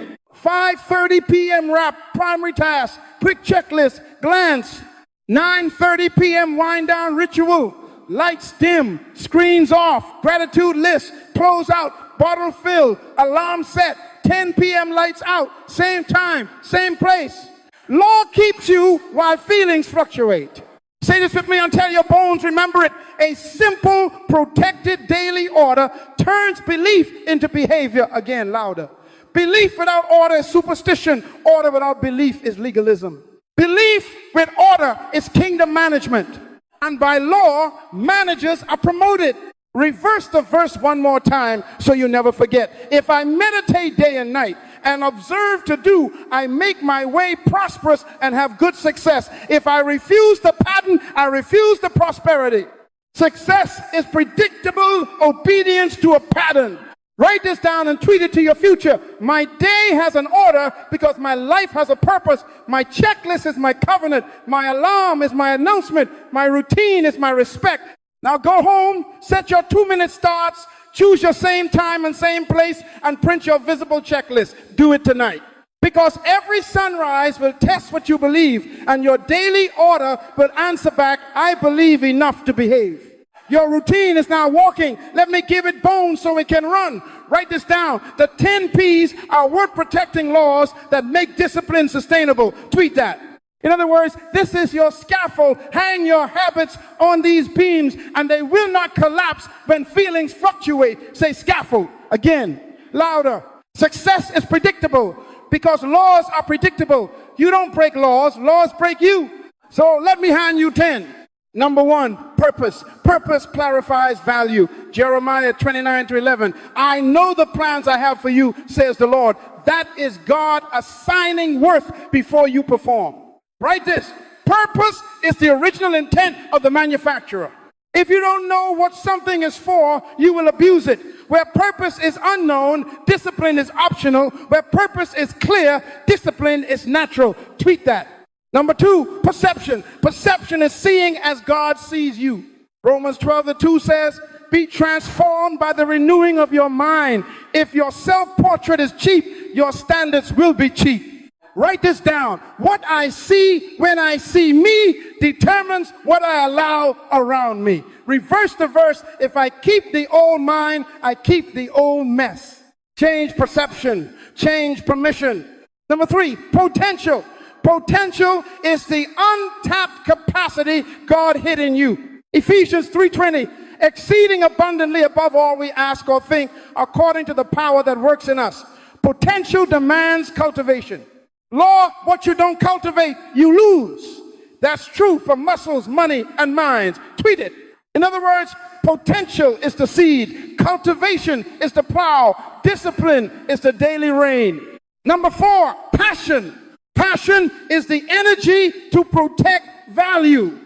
5:30 p.m. wrap, primary task, quick checklist, glance. 9:30 p.m. wind down ritual, lights dim, screens off, gratitude list, close out, bottle fill, alarm set. 10 p.m. lights out, same time, same place. Law keeps you while feelings fluctuate. Say this with me until your bones remember it. A simple, protected daily order turns belief into behavior. Again, louder. Belief without order is superstition. Order without belief is legalism. Belief with order is kingdom management. And by law, managers are promoted. Reverse the verse one more time so you never forget. If I meditate day and night and observe to do, I make my way prosperous and have good success. If I refuse the pattern, I refuse the prosperity. Success is predictable obedience to a pattern. Write this down and tweet it to your future. My day has an order because my life has a purpose. My checklist is my covenant. My alarm is my announcement. My routine is my respect. Now go home, set your 2-minute starts, choose your same time and same place, and print your visible checklist. Do it tonight. Because every sunrise will test what you believe, and your daily order will answer back, I believe enough to behave. Your routine is now walking. Let me give it bones so it can run. Write this down. The 10 P's are worth protecting laws that make discipline sustainable. Tweet that. In other words, this is your scaffold. Hang your habits on these beams and they will not collapse when feelings fluctuate. Say scaffold. Again, louder. Success is predictable because laws are predictable. You don't break laws. Laws break you. So let me hand you 10. Number 1, purpose. Purpose clarifies value. Jeremiah 29:11. I know the plans I have for you, says the Lord. That is God assigning worth before you perform. Write this. Purpose is the original intent of the manufacturer. If you don't know what something is for, you will abuse it. Where purpose is unknown, discipline is optional. Where purpose is clear, discipline is natural. Tweet that. Number 2, perception. Perception is seeing as God sees you. Romans 12:2 says, be transformed by the renewing of your mind. If your self-portrait is cheap, your standards will be cheap. Write this down. What I see when I see me determines what I allow around me. Reverse the verse. If I keep the old mind, I keep the old mess. Change perception. Change permission. Number 3, potential. Potential is the untapped capacity God hid in you. Ephesians 3:20, exceeding abundantly above all we ask or think, according to the power that works in us. Potential demands cultivation. Law, what you don't cultivate, you lose. That's true for muscles, money, and minds. Tweet it. In other words, potential is the seed. Cultivation is the plow. Discipline is the daily rain. Number 4, passion. Passion is the energy to protect value.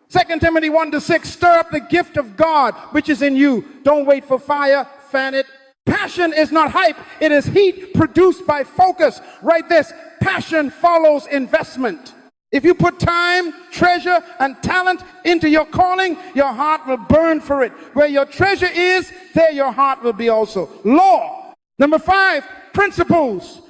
2 Timothy 1:6, stir up the gift of God which is in you. Don't wait for fire, fan it. Passion is not hype, it is heat produced by focus. Write this, passion follows investment. If you put time, treasure, and talent into your calling, your heart will burn for it. Where your treasure is, there your heart will be also. Law. Number 5, principles.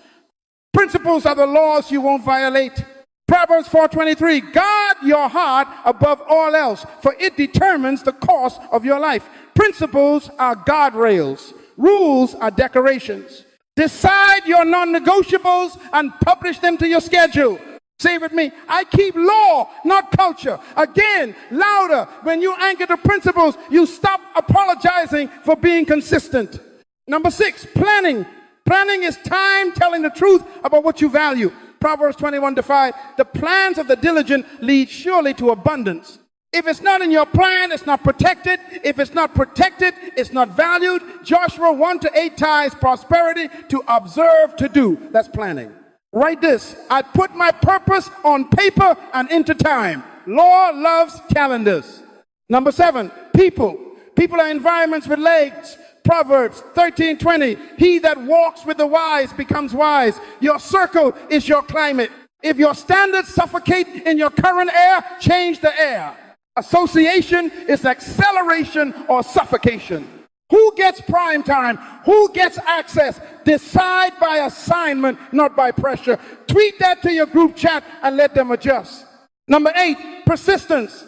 Principles are the laws you won't violate. Proverbs 4:23, guard your heart above all else, for it determines the course of your life. Principles are guardrails. Rules are decorations. Decide your non-negotiables and publish them to your schedule. Say with me, I keep law, not culture. Again, louder. When you anchor the principles, you stop apologizing for being consistent. Number 6, planning. Planning is time telling the truth about what you value. Proverbs 21:5, the plans of the diligent lead surely to abundance. If it's not in your plan, it's not protected. If it's not protected, it's not valued. Joshua 1-8 ties prosperity to observe to do. That's planning. Write this, I put my purpose on paper and into time. Law loves calendars. Number 7, people. People are environments with legs. Proverbs 13:20, he that walks with the wise becomes wise. Your circle is your climate. If your standards suffocate in your current air, change the air. Association is acceleration or suffocation. Who gets prime time? Who gets access? Decide by assignment, not by pressure. Tweet that to your group chat and let them adjust. Number 8, persistence.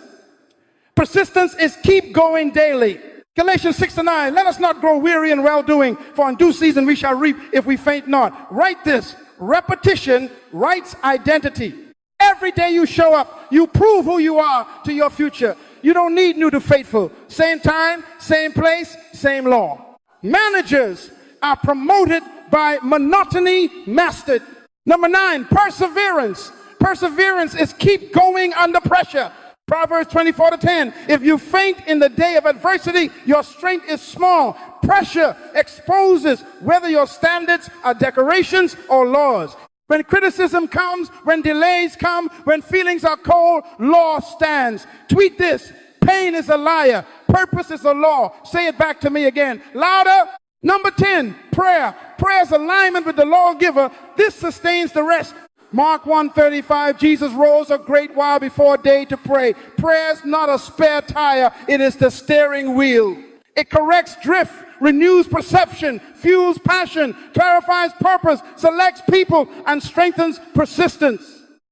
Persistence is keep going daily. Galatians 6-9, let us not grow weary in well-doing, for in due season we shall reap if we faint not. Write this, repetition writes identity. Every day you show up, you prove who you are to your future. You don't need new to faithful. Same time, same place, same law. Managers are promoted by monotony mastered. Number 9, perseverance. Perseverance is keep going under pressure. Proverbs 24:10, if you faint in the day of adversity, your strength is small. Pressure exposes whether your standards are decorations or laws. When criticism comes, when delays come, when feelings are cold, law stands. Tweet this, pain is a liar, purpose is a law. Say it back to me again, louder. Number 10, prayer. Prayer's alignment with the lawgiver. This sustains the rest. Mark 1:35, Jesus rose a great while before day to pray. Prayer's not a spare tire, it is the steering wheel. It corrects drift, renews perception, fuels passion, clarifies purpose, selects people, and strengthens persistence.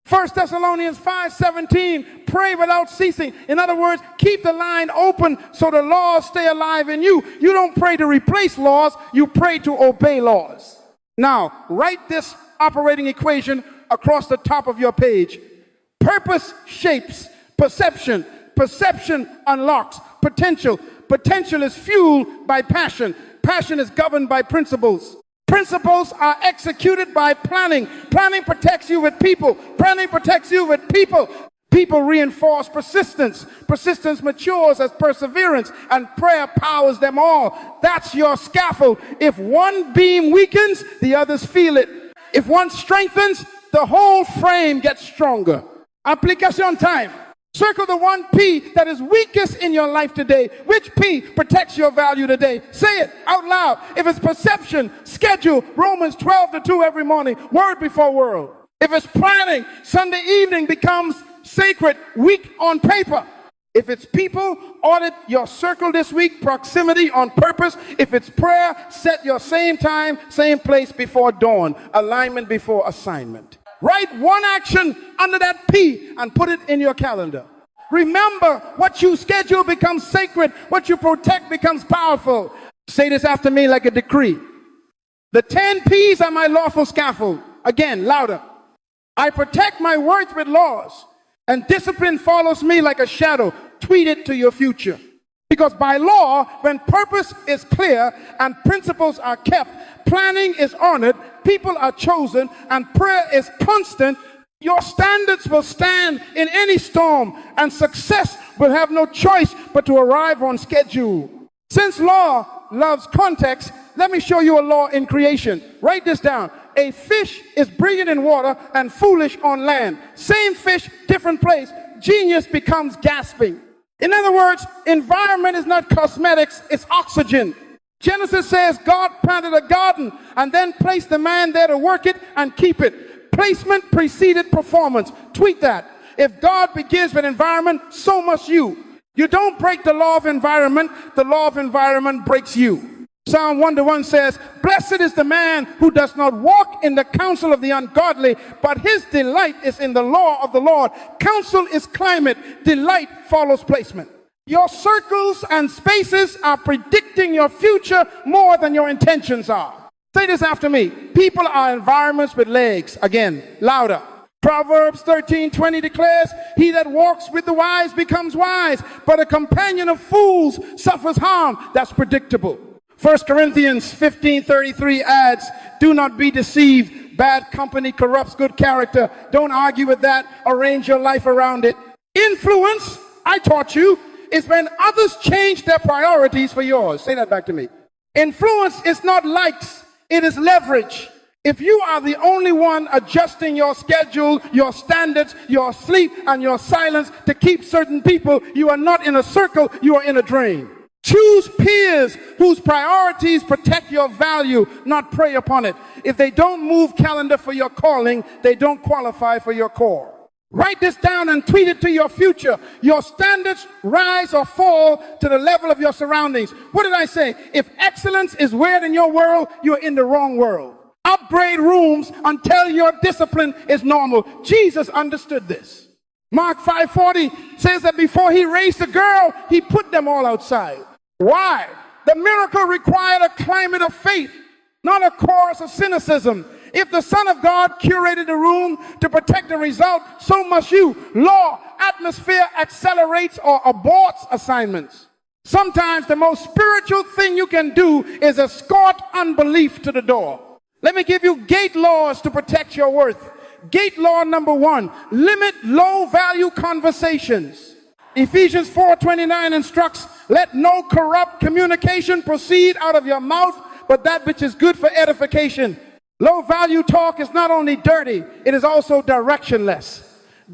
1 Thessalonians 5:17, pray without ceasing. In other words, keep the line open so the laws stay alive in you. You don't pray to replace laws, you pray to obey laws. Now, write this operating equation across the top of your page. Purpose shapes perception. Perception unlocks potential. Potential is fueled by passion. Passion is governed by principles. Principles are executed by planning. Planning protects you with people. Planning protects you with people. People reinforce persistence. Persistence matures as perseverance, and prayer powers them all. That's your scaffold. If one beam weakens, the others feel it. If one strengthens, the whole frame gets stronger. Application time. Circle the one P that is weakest in your life today. Which P protects your value today? Say it out loud. If it's perception, schedule Romans 12:2 every morning, word before word. If it's planning, Sunday evening becomes sacred, week on paper. If it's people, audit your circle this week, proximity on purpose. If it's prayer, set your same time, same place before dawn, alignment before assignment. Write one action under that P and put it in your calendar. Remember, what you schedule becomes sacred. What you protect becomes powerful. Say this after me like a decree. The 10 P's are my lawful scaffold. Again, louder. I protect my words with laws, and discipline follows me like a shadow. Tweet it to your future. Because by law, when purpose is clear and principles are kept, planning is honored, people are chosen, and prayer is constant, your standards will stand in any storm, and success will have no choice but to arrive on schedule. Since law loves context, let me show you a law in creation. Write this down. A fish is brilliant in water and foolish on land. Same fish, different place. genius becomes gasping. In other words, environment is not cosmetics, it's oxygen. Genesis says God planted a garden and then placed the man there to work it and keep it. Placement preceded performance. Tweet that. If God begins with environment, so must you. You don't break the law of environment breaks you. Psalm 1:1 says, blessed is the man who does not walk in the counsel of the ungodly, but his delight is in the law of the Lord. Counsel is climate, delight follows placement. Your circles and spaces are predicting your future more than your intentions are. Say this after me. People are environments with legs. Again, louder. Proverbs 13:20 declares, he that walks with the wise becomes wise, but a companion of fools suffers harm. That's predictable. 1 Corinthians 15:33 adds, do not be deceived. Bad company corrupts good character. Don't argue with that. Arrange your life around it. Influence, I taught you, is when others change their priorities for yours. Say that back to me. Influence is not likes, it is leverage. If you are the only one adjusting your schedule, your standards, your sleep, and your silence to keep certain people, you are not in a circle, you are in a drain. Choose peers whose priorities protect your value, not prey upon it. If they don't move calendar for your calling, they don't qualify for your core. Write this down and tweet it to your future. Your standards rise or fall to the level of your surroundings. What did I say? If excellence is weird in your world, you're in the wrong world. Upgrade rooms until your discipline is normal. Jesus understood this. Mark 5:40 says that before he raised the girl, he put them all outside. Why? The miracle required a climate of faith, not a chorus of cynicism. If the Son of God curated the room to protect the result, so must you. Law, atmosphere accelerates or aborts assignments. Sometimes the most spiritual thing you can do is escort unbelief to the door. Let me give you gate laws to protect your worth. Gate law number 1, limit low-value conversations. Ephesians 4:29 instructs, let no corrupt communication proceed out of your mouth, but that which is good for edification. Low-value talk is not only dirty, it is also directionless.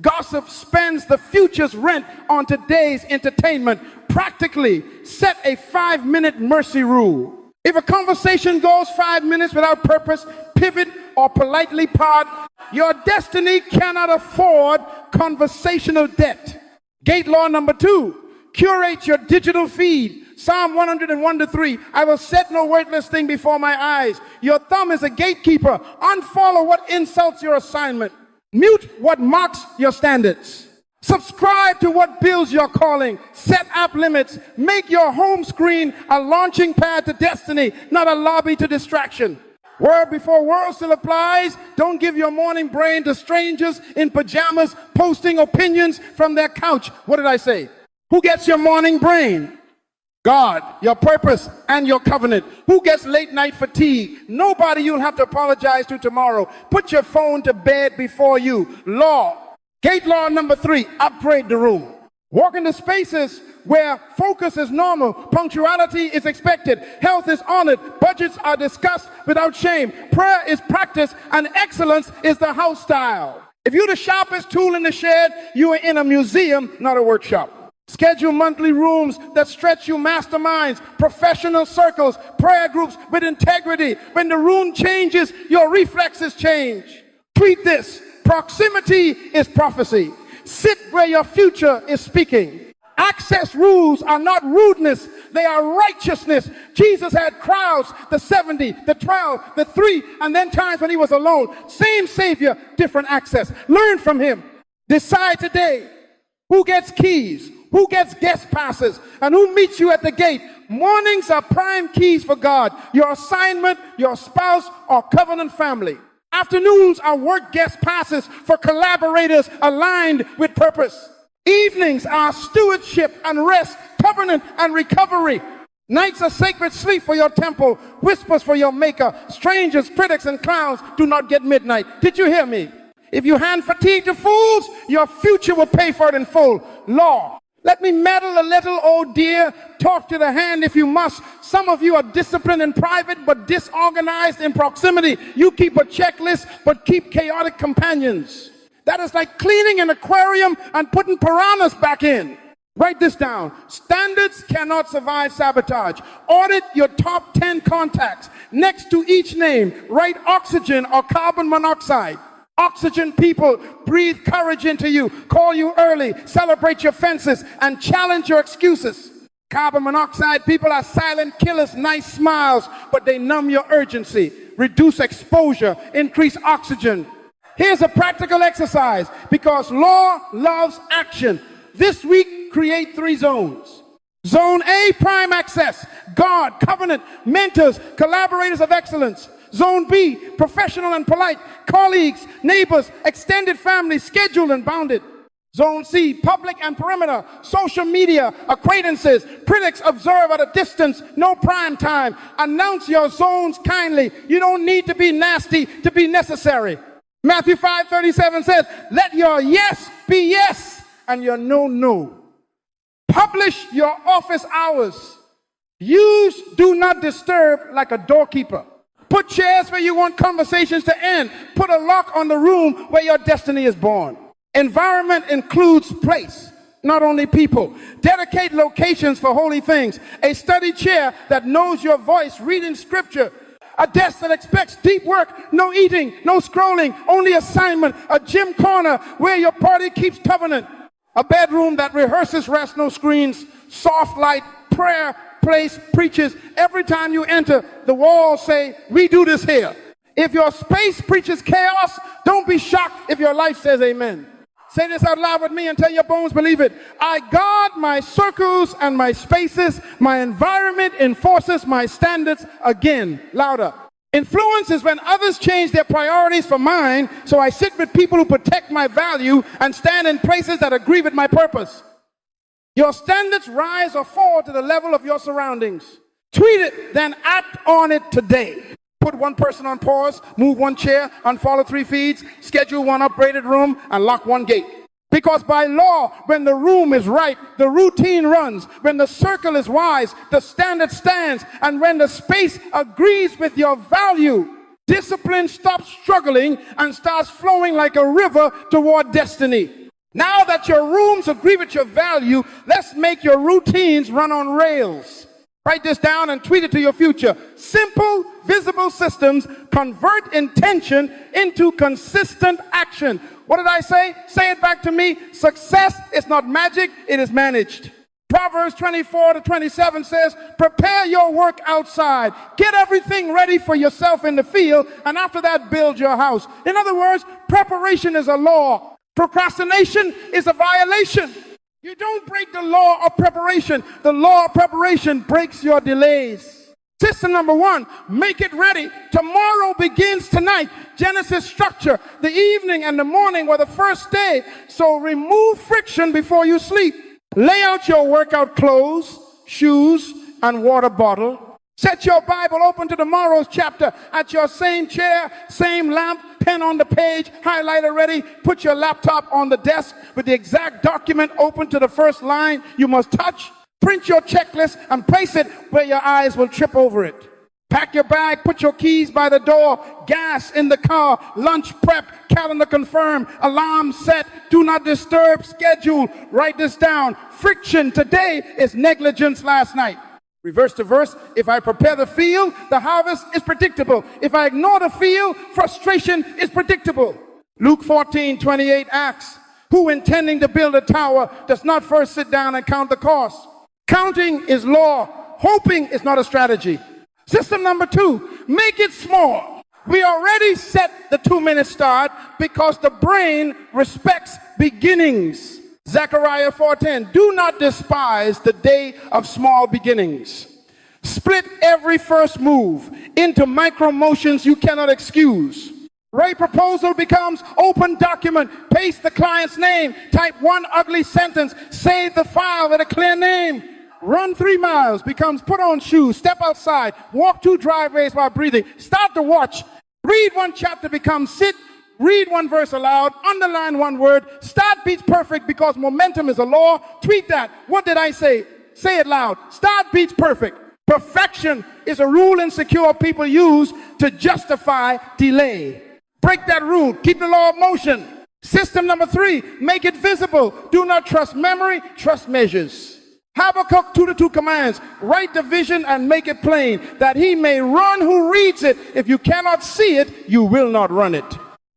Gossip spends the future's rent on today's entertainment. Practically, set a 5-minute mercy rule. If a conversation goes 5 minutes without purpose, pivot, or politely part, your destiny cannot afford conversational debt. Gate law number 2, curate your digital feed. Psalm 101:3, I will set no worthless thing before my eyes. Your thumb is a gatekeeper. Unfollow what insults your assignment. Mute what mocks your standards. Subscribe to what builds your calling. Set app limits. Make your home screen a launching pad to destiny, not a lobby to distraction. Word before word still applies. Don't give your morning brain to strangers in pajamas posting opinions from their couch. What did I say? Who gets your morning brain? God, your purpose, and your covenant. Who gets late night fatigue? Nobody you'll have to apologize to tomorrow. Put your phone to bed before you. Law. Gate law number 3, upgrade the room. Walk into spaces where focus is normal, punctuality is expected, health is honored, budgets are discussed without shame, prayer is practiced, and excellence is the house style. If you're the sharpest tool in the shed, you are in a museum, not a workshop. Schedule monthly rooms that stretch you, masterminds, professional circles, prayer groups with integrity. When the room changes, your reflexes change. Tweet this. Proximity is prophecy. Sit where your future is speaking. Access rules are not rudeness, they are righteousness. Jesus had crowds, the 70, the 12, the 3, and then times when he was alone. Same Savior, different access. Learn from him. Decide today who gets keys, who gets guest passes, and who meets you at the gate. Mornings are prime keys for God, your assignment, your spouse, or covenant family. Afternoons are work guest passes for collaborators aligned with purpose. Evenings are stewardship and rest, covenant and recovery. Nights are sacred sleep for your temple, whispers for your maker. Strangers, critics, and clowns do not get midnight. Did you hear me? If you hand fatigue to fools, your future will pay for it in full. Law. Let me meddle a little, oh dear. Talk to the hand if you must. Some of you are disciplined in private but disorganized in proximity. You keep a checklist but keep chaotic companions. That is like cleaning an aquarium and putting piranhas back in. Write this down. Standards cannot survive sabotage. Audit your top 10 contacts. Next to each name, write oxygen or carbon monoxide. Oxygen people breathe courage into you, call you early, celebrate your fences, and challenge your excuses. Carbon monoxide people are silent killers, nice smiles, but they numb your urgency, reduce exposure, increase oxygen. Here's a practical exercise, because law loves action. This week, create 3 zones. Zone A, prime access, God, covenant, mentors, collaborators of excellence. Zone B, professional and polite, colleagues, neighbors, extended family, scheduled and bounded. Zone C, public and perimeter, social media, acquaintances, critics observe at a distance, no prime time. Announce your zones kindly. You don't need to be nasty to be necessary. Matthew 5:37 says, let your yes be yes and your no, no. Publish your office hours. Use do not disturb like a doorkeeper. Put chairs where you want conversations to end. Put a lock on the room where your destiny is born. Environment includes place, not only people. Dedicate locations for holy things. A study chair that knows your voice, reading scripture. A desk that expects deep work, no eating, no scrolling, only assignment. A gym corner where your party keeps covenant. A bedroom that rehearses rest, no screens. Soft light, prayer place, preaches. Every time you enter, the walls say, we do this here. If your space preaches chaos, don't be shocked if your life says amen. Say this out loud with me until your bones believe it. I guard my circles and my spaces. My environment enforces my standards. Again, louder. Influence is when others change their priorities for mine, so I sit with people who protect my value and stand in places that agree with my purpose. Your standards rise or fall to the level of your surroundings. Tweet it, then act on it today. Put one person on pause, move one chair, unfollow 3 feeds, schedule one upgraded room, and lock one gate. Because by law, when the room is right, the routine runs. When the circle is wise, the standard stands. And when the space agrees with your value, discipline stops struggling and starts flowing like a river toward destiny. Now that your rooms agree with your value, let's make your routines run on rails. Write this down and tweet it to your future. Simple, visible systems convert intention into consistent action. What did I say? Say it back to me. Success is not magic, it is managed. Proverbs 24:27 says, prepare your work outside. Get everything ready for yourself in the field, and after that, build your house. In other words, preparation is a law. Procrastination is a violation. You don't break the law of preparation. The law of preparation breaks your delays. System number 1, make it ready. Tomorrow begins tonight. Genesis structure. The evening and the morning were the first day. So remove friction before you sleep. Lay out your workout clothes, shoes, and water bottle. Set your Bible open to tomorrow's chapter at your same chair, same lamp, pen on the page, highlighter ready. Put your laptop on the desk with the exact document open to the first line you must touch. Print your checklist and place it where your eyes will trip over it. Pack your bag, put your keys by the door, gas in the car, lunch prep, calendar confirmed, alarm set, do not disturb, schedule. Write this down. Friction today is negligence last night. Reverse to verse, if I prepare the field, the harvest is predictable. If I ignore the field, frustration is predictable. Luke 14:28 asks, who intending to build a tower does not first sit down and count the cost? Counting is law. Hoping is not a strategy. System number 2, make it small. We already set the 2-minute start because the brain respects beginnings. Zechariah 4:10, do not despise the day of small beginnings. Split every first move into micro motions you cannot excuse. Right proposal becomes open document. Paste the client's name. Type one ugly sentence. Save the file with a clear name. Run 3 miles becomes put on shoes. Step outside. Walk 2 driveways while breathing. Start to watch. Read 1 chapter becomes sit. Read 1 verse aloud, underline 1 word. Start beats perfect because momentum is a law. Tweet that. What did I say? Say it loud. Start beats perfect. Perfection is a rule insecure people use to justify delay. Break that rule. Keep the law of motion. System number 3, make it visible. Do not trust memory, trust measures. Habakkuk 2:2 commands, write the vision and make it plain, that he may run who reads it. If you cannot see it, you will not run it.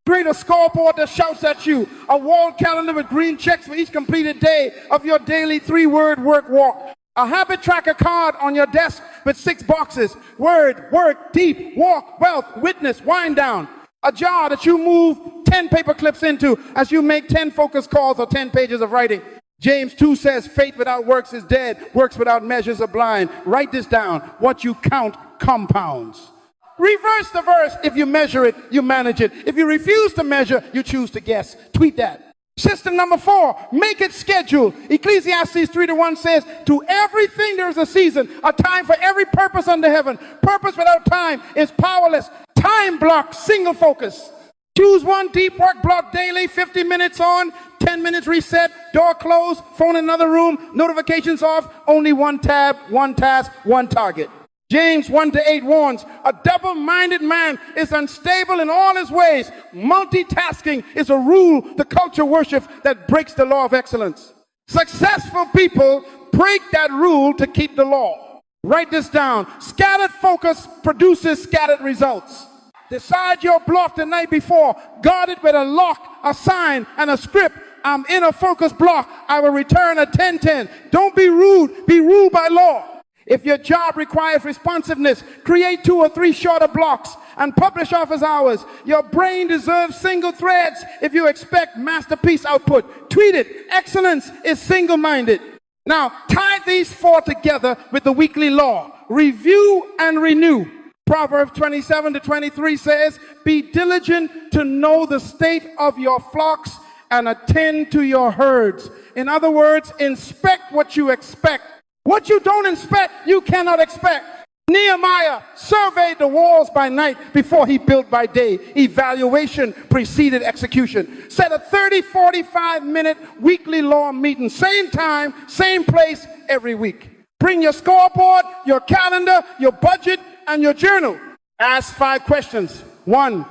Create a scoreboard that shouts at you, a wall calendar with green checks for each completed day of your daily 3-word work walk. A habit tracker card on your desk with 6 boxes: word, work, deep, walk, wealth, witness, wind down. A jar that you move 10 paper clips into as you make 10 focus calls or 10 pages of writing. James 2 says, faith without works is dead. Works without measures are blind. Write this down. What you count compounds. Reverse the verse. If you measure it, you manage it. If you refuse to measure, you choose to guess. Tweet that. System number 4, make it schedule. Ecclesiastes 3:1 says, to everything there is a season, a time for every purpose under heaven. Purpose without time is powerless. Time block, single focus. Choose one deep work block daily, 50 minutes on, 10 minutes reset, door closed, phone in another room, notifications off, only one tab, one task, one target. James 1-8 warns, a double-minded man is unstable in all his ways. Multitasking is a rule the culture worships that breaks the law of excellence. Successful people break that rule to keep the law. Write this down. Scattered focus produces scattered results. Decide your block the night before. Guard it with a lock, a sign, and a script. I'm in a focus block. I will return at 10:10. Don't be rude. Be ruled by law. If your job requires responsiveness, create 2 or 3 shorter blocks and publish office hours. Your brain deserves single threads if you expect masterpiece output. Tweet it. Excellence is single-minded. Now, tie these 4 together with the weekly law. Review and renew. Proverbs 27-23 says, be diligent to know the state of your flocks and attend to your herds. In other words, inspect what you expect. What you don't inspect, you cannot expect. Nehemiah surveyed the walls by night before he built by day. Evaluation preceded execution. Set a 45-minute weekly law meeting. Same time, same place every week. Bring your scoreboard, your calendar, your budget, and your journal. Ask 5 questions. 1,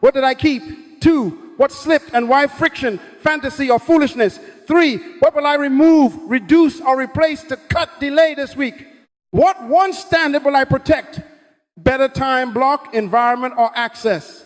what did I keep? 2, what slipped and why friction, fantasy, or foolishness? 3, what will I remove, reduce, or replace to cut delay this week? What one standard will I protect? Better time block, environment, or access?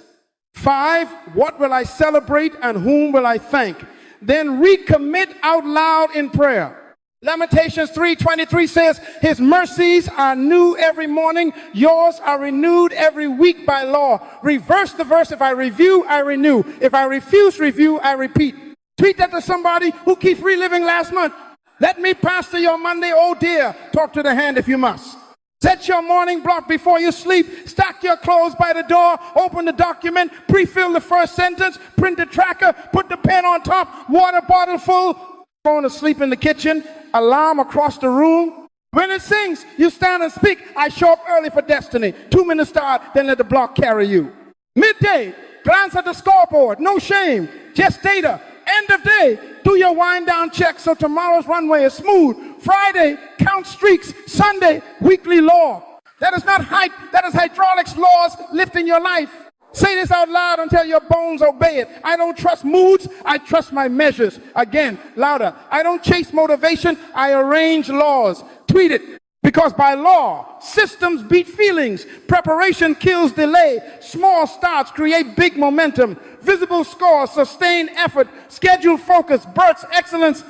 5, what will I celebrate and whom will I thank? Then recommit out loud in prayer. Lamentations 3:23 says, his mercies are new every morning. Yours are renewed every week by law. Reverse the verse. If I review, I renew. If I refuse review, I repeat. Tweet that to somebody who keeps reliving last month. Let me pastor your Monday, oh dear. Talk to the hand if you must. Set your morning block before you sleep. Stack your clothes by the door. Open the document. Pre-fill the first sentence. Print the tracker. Put the pen on top. Water bottle full. Phone asleep in the kitchen. Alarm across the room. When it sings, you stand and speak. I show up early for destiny. 2 minutes start, then let the block carry you. Midday, glance at the scoreboard. No shame, just data. End of day, do your wind down check so tomorrow's runway is smooth. Friday, count streaks. Sunday, weekly law. That is not hype, that is hydraulics laws lifting your life. Say this out loud until your bones obey it. I don't trust moods, I trust my measures. Again, louder. I don't chase motivation, I arrange laws. Tweet it. Because by law, systems beat feelings. Preparation kills delay. Small starts create big momentum. Visible scores sustain effort. Schedule focus births excellence.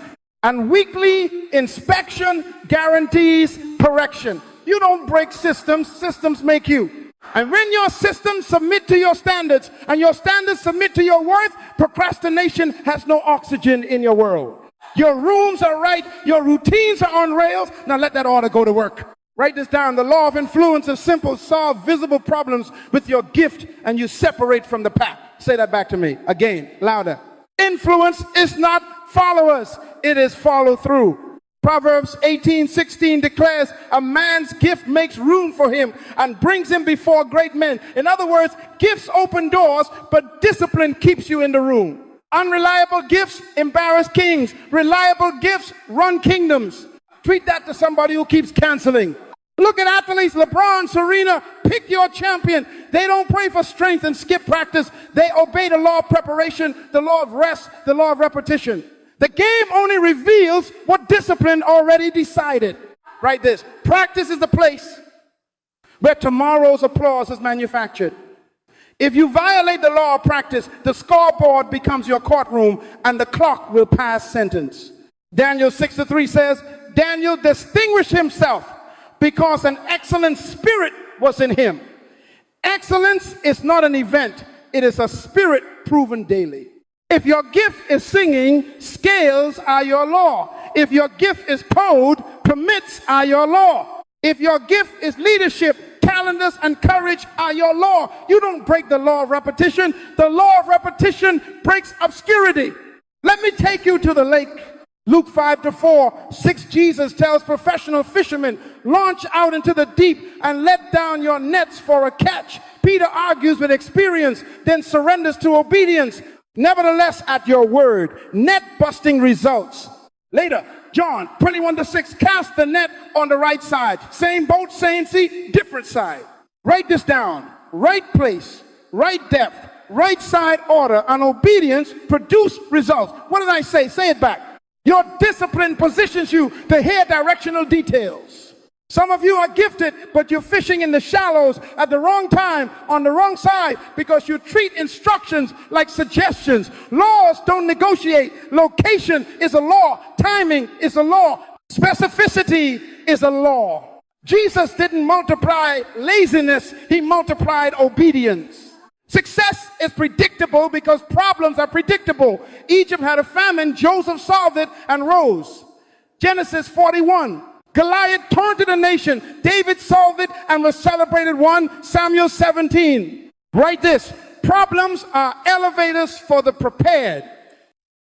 And weekly inspection guarantees correction. You don't break systems, systems make you. And when your systems submit to your standards and your standards submit to your worth, procrastination has no oxygen in your world. Your rooms are right. Your routines are on rails. Now let that order go to work. Write this down. The law of influence is simple. Solve visible problems with your gift and you separate from the pack. Say that back to me. Again, louder. Influence is not followers. It is follow through. Proverbs 18:16 declares a man's gift makes room for him and brings him before great men. In other words, gifts open doors, but discipline keeps you in the room. Unreliable gifts embarrass kings. Reliable gifts run kingdoms. Tweet that to somebody who keeps canceling. Look at athletes, LeBron, Serena. pick your champion. They don't pray for strength and skip practice. They obey the law of preparation, the law of rest, the law of repetition. The game only reveals what discipline already decided. Write this. Practice is the place where tomorrow's applause is manufactured. If you violate the law of practice, the scoreboard becomes your courtroom and the clock will pass sentence. Daniel 6:3 says, Daniel distinguished himself because an excellent spirit was in him. Excellence is not an event. It is a spirit proven daily. If your gift is singing, scales are your law. If your gift is code, permits are your law. If your gift is leadership, calendars and courage are your law. You don't break the law of repetition. The law of repetition breaks obscurity. Let me take you to the lake. Luke 5:4, Jesus tells professional fishermen, launch out into the deep and let down your nets for a catch. Peter argues with experience, then surrenders to obedience. Nevertheless, at your word, net busting results. Later, John 21:6, cast the net on the right side. Same boat, same sea, different side. Write this down. Right place, right depth, right side order, and obedience produce results. What did I say? Say it back. Your discipline positions you to hear directional details. Some of you are gifted, but you're fishing in the shallows at the wrong time, on the wrong side, because you treat instructions like suggestions. Laws don't negotiate. Location is a law. Timing is a law. Specificity is a law. Jesus didn't multiply laziness. He multiplied obedience. Success is predictable because problems are predictable. Egypt had a famine. Joseph solved it and rose. Genesis 41. Goliath taunted a nation. David solved it and was celebrated. 1 Samuel 17. Write this. Problems are elevators for the prepared.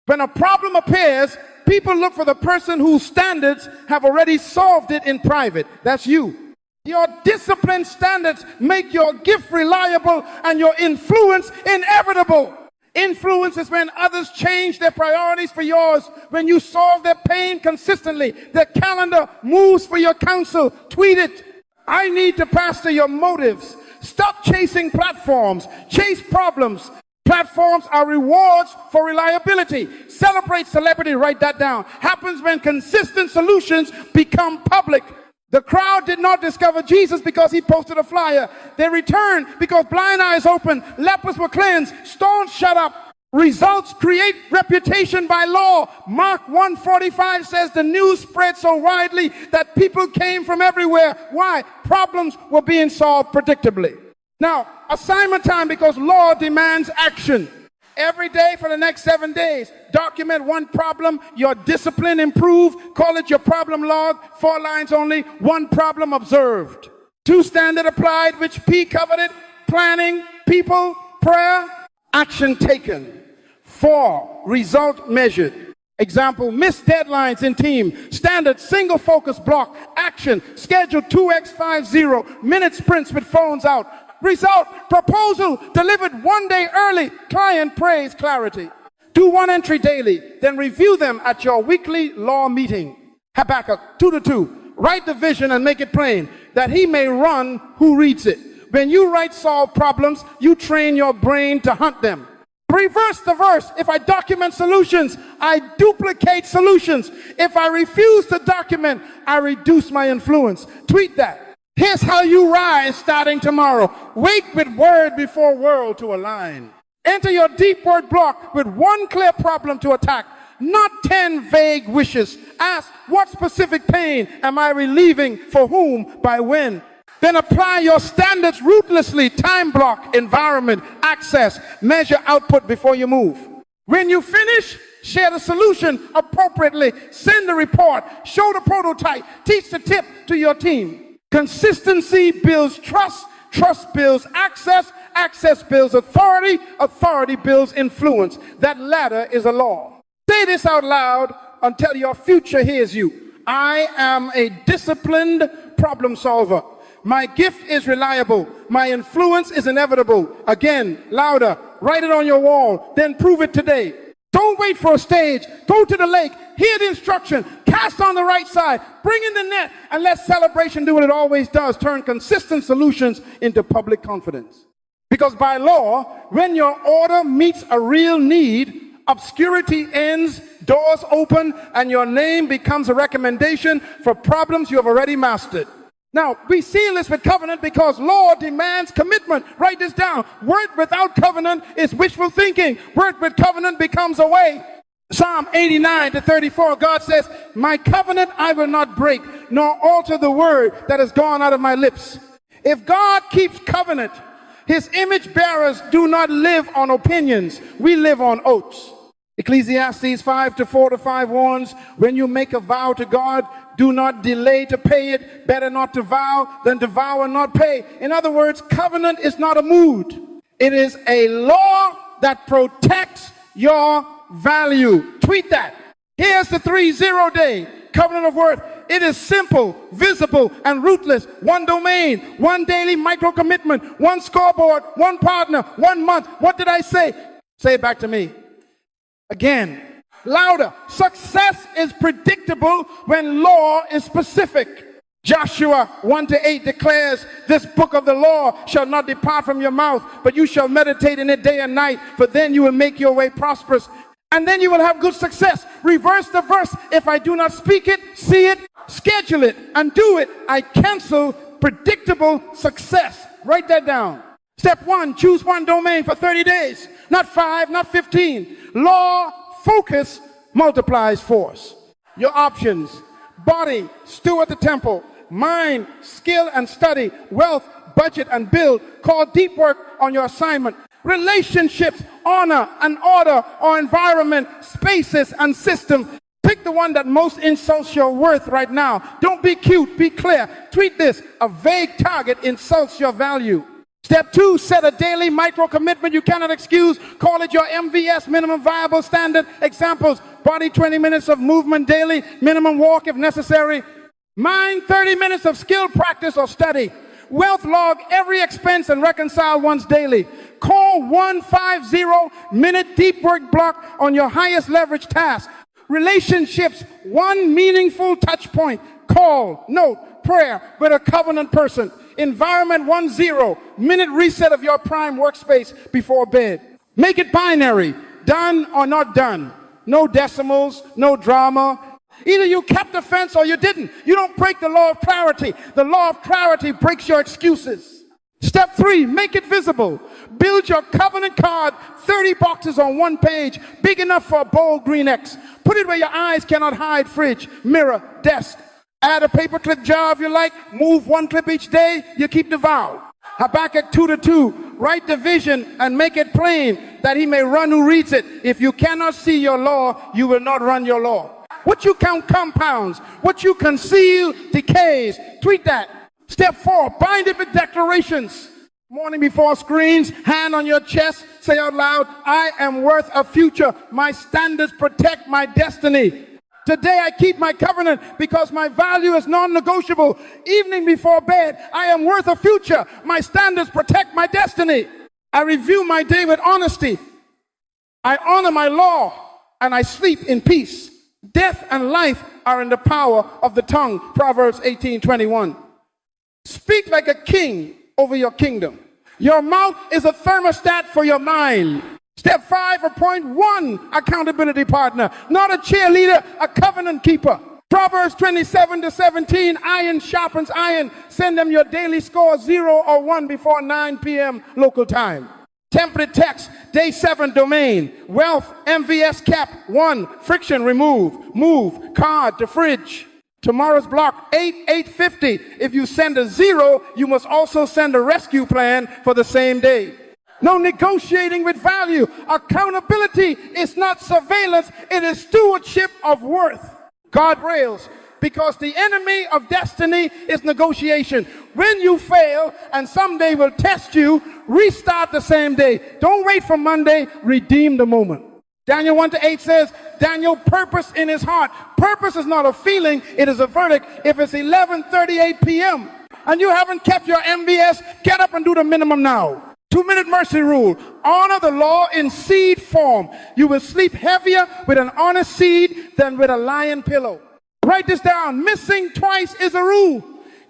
When a problem appears, people look for the person whose standards have already solved it in private. That's you. Your discipline standards make your gift reliable and your influence inevitable. Influence is when others change their priorities for yours, when you solve their pain consistently. Their calendar moves for your counsel. Tweet it. I need to pastor your motives. Stop chasing platforms. Chase problems. Platforms are rewards for reliability. Celebrate celebrity. Write that down. Happens when consistent solutions become public. The crowd did not discover Jesus because he posted a flyer. They returned because blind eyes opened, lepers were cleansed, stones shut up. Results create reputation by law. Mark 1:45 says the news spread so widely that people came from everywhere. Why? Problems were being solved predictably. Now, assignment time, because law demands action. Every day for the next 7 days, document one problem, your discipline improved, call it your problem log, 4 lines only, 1 problem observed. 2 standard applied, which P covered it, planning, people, prayer, action taken. 4, result measured. Example, missed deadlines in team, standard single focus block, action, schedule 2x50, minute sprints with phones out. Result, proposal delivered 1 day early, client praise clarity. Do 1 entry daily, then review them at your weekly law meeting. Habakkuk 2:2, write the vision and make it plain, that he may run who reads it. When you write solve problems, you train your brain to hunt them. Reverse the verse. If I document solutions, I duplicate solutions. If I refuse to document, I reduce my influence. Tweet that. Here's how you rise starting tomorrow. Wake with word before world to align. Enter your deep word block with 1 clear problem to attack, not 10 vague wishes. Ask, what specific pain am I relieving, for whom, by when? Then apply your standards ruthlessly. Time block, environment, access, measure output before you move. When you finish, share the solution appropriately. Send the report, show the prototype, teach the tip to your team. Consistency builds trust, trust builds access, access builds authority, authority builds influence. That latter is a law. Say this out loud until your future hears you. I am a disciplined problem solver. My gift is reliable. My influence is inevitable. Again, louder. Write it on your wall, then prove it today. Don't wait for a stage. Go to the lake. Hear the instruction. Cast on the right side. Bring in the net. And let celebration do what it always does. Turn consistent solutions into public confidence. Because by law, when your order meets a real need, obscurity ends, doors open, and your name becomes a recommendation for problems you have already mastered. Now, we seal this with covenant because law demands commitment. Write this down. Word without covenant is wishful thinking. Word with covenant becomes a way. Psalm 89-34, God says, my covenant I will not break, nor alter the word that has gone out of my lips. If God keeps covenant, his image bearers do not live on opinions. We live on oaths. Ecclesiastes 5-4-5 warns, when you make a vow to God, do not delay to pay it. Better not to vow than to vow and not pay. In other words, covenant is not a mood. It is a law that protects your value. Tweet that. Here's the 3-0 day covenant of worth. It is simple, visible, and ruthless. One domain, one daily micro commitment, one scoreboard, one partner, 1 month. What did I say? Say it back to me. Again, louder. Success is predictable when law is specific. Joshua 1-8 declares, this book of the law shall not depart from your mouth, but you shall meditate in it day and night, for then you will make your way prosperous, and then you will have good success. Reverse the verse. If I do not speak it, see it, schedule it, and do it, I cancel predictable success. Write that down. Step 1, choose one domain for 30 days. Not 5, not 15. Law, focus, multiplies force. Your options: body, steward the temple; mind, skill and study; wealth, budget and build. Call deep work on your assignment. Relationships, honor and order, or environment, spaces and system. Pick the one that most insults your worth right now. Don't be cute, be clear. Tweet this: a vague target insults your value. Step 2, set a daily micro commitment you cannot excuse. Call it your MVS, minimum viable standard. Examples: body 20 minutes of movement daily, minimum walk if necessary. Mind 30 minutes of skill practice or study. Wealth, log every expense and reconcile once daily. Call 150-minute deep work block on your highest leverage task. Relationships, 1 meaningful touch point. Call, note, prayer with a covenant person. Environment, 10-minute reset of your prime workspace before bed. Make it binary, done or not done. No decimals, no drama. Either you kept the fence or you didn't. You don't break the law of clarity. The law of clarity breaks your excuses. Step 3, make it visible. Build your covenant card, 30 boxes on 1 page, big enough for a bold green X. Put it where your eyes cannot hide: fridge, mirror, desk. Add a paperclip jar if you like. Move 1 clip each day. You keep the vow. Habakkuk 2:2. Write the vision and make it plain, that he may run who reads it. If you cannot see your law, you will not run your law. What you count compounds. What you conceal decays. Tweet that. Step 4, bind it with declarations. Morning before screens, hand on your chest, say out loud, I am worth a future. My standards protect my destiny. Today I keep my covenant because my value is non-negotiable. Evening before bed, I am worth a future. My standards protect my destiny. I review my day with honesty. I honor my law and I sleep in peace. Death and life are in the power of the tongue. Proverbs 18:21. Speak like a king over your kingdom. Your mouth is a thermostat for your mind. Step 5, appoint 1 accountability partner, not a cheerleader, a covenant keeper. Proverbs 27-17, iron sharpens iron. Send them your daily score, 0 or 1 before 9 p.m. local time. Template text, day 7 domain. Wealth, MVS cap, 1, friction remove. Move, card to fridge. Tomorrow's block, 850. If you send a 0, you must also send a rescue plan for the same day. No negotiating with value. Accountability is not surveillance, it is stewardship of worth. Guardrails, because the enemy of destiny is negotiation. When you fail, and someday will test you, restart the same day. Don't wait for Monday, redeem the moment. Daniel 1-8 says, Daniel purposed in his heart. Purpose is not a feeling, it is a verdict. If it's 11:38 p.m. and you haven't kept your MVS, get up and do the minimum now. 2-minute mercy rule. Honor the law in seed form. You will sleep heavier with an honest seed than with a lion pillow. Write this down. Missing twice is a rule.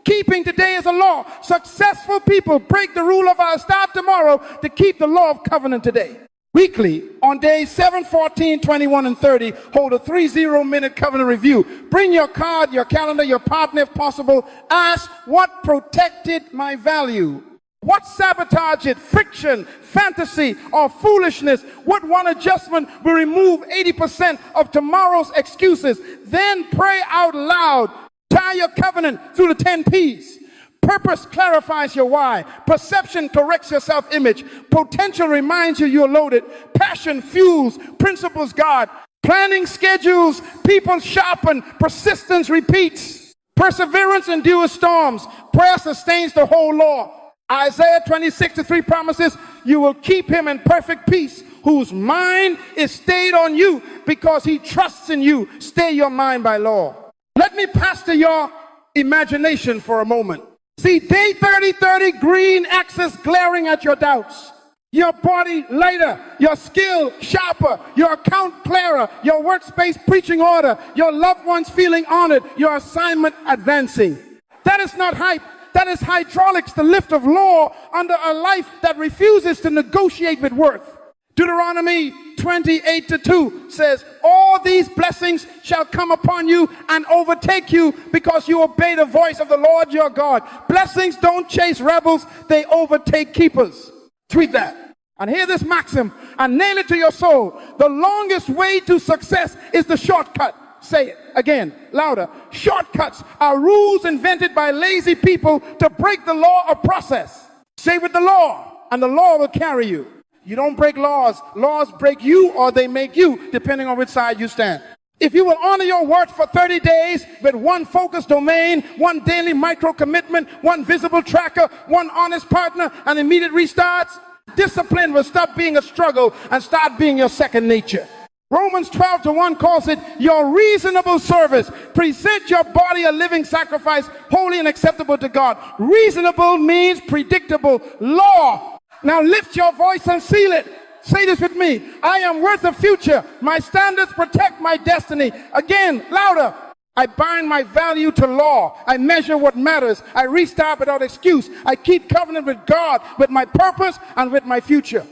Keeping today is a law. Successful people break the rule of I'll start tomorrow to keep the law of covenant today. Weekly, on days 7, 14, 21, and 30, hold a 30-minute covenant review. Bring your card, your calendar, your partner if possible. Ask, what protected my value? What sabotaged it? Friction, fantasy, or foolishness? What one adjustment will remove 80% of tomorrow's excuses? Then pray out loud. Tie your covenant through the 10 P's. Purpose clarifies your why. Perception corrects your self-image. Potential reminds you you're loaded. Passion fuels. Principles guard. Planning schedules. People sharpen. Persistence repeats. Perseverance endures storms. Prayer sustains the whole law. Isaiah 26:3 promises you will keep him in perfect peace, whose mind is stayed on you because he trusts in you. Stay your mind by law. Let me pastor your imagination for a moment. See, day 30, green axis glaring at your doubts. Your body lighter, your skill sharper, your account clearer, your workspace preaching order, your loved ones feeling honored, your assignment advancing. That is not hype. That is hydraulics, the lift of law under a life that refuses to negotiate with worth. Deuteronomy 28:2 says, all these blessings shall come upon you and overtake you because you obey the voice of the Lord your God. Blessings don't chase rebels, they overtake keepers. Tweet that. And hear this maxim and nail it to your soul. The longest way to success is the shortcut. Say it again, louder. Shortcuts are rules invented by lazy people to break the law of process. Say with the law, and the law will carry you. You don't break laws. Laws break you or they make you, depending on which side you stand. If you will honor your word for 30 days with one focused domain, one daily micro commitment, one visible tracker, one honest partner, and immediate restarts, discipline will stop being a struggle and start being your second nature. Romans 12:1 calls it your reasonable service. Present your body a living sacrifice, holy and acceptable to God. Reasonable means predictable. Law. Now lift your voice and seal it. Say this with me. I am worth a future. My standards protect my destiny. Again, louder. I bind my value to law. I measure what matters. I restart without excuse. I keep covenant with God, with my purpose, and with my future.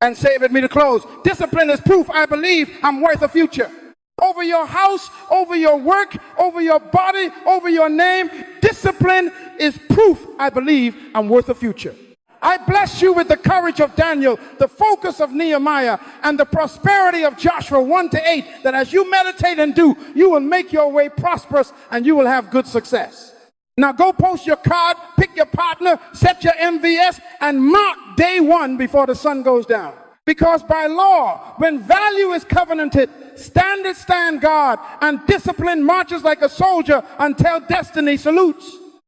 And say it with me to close. Discipline is proof I believe I'm worth a future. Over your house, over your work, over your body, over your name. Discipline is proof I believe I'm worth a future. I bless you with the courage of Daniel, the focus of Nehemiah, and the prosperity of Joshua 1-8, that as you meditate and do, you will make your way prosperous and you will have good success. Now go post your card, pick your partner, set your MVS, and mark day 1 before the sun goes down. Because by law, when value is covenanted, standards stand guard, and discipline marches like a soldier until destiny salutes.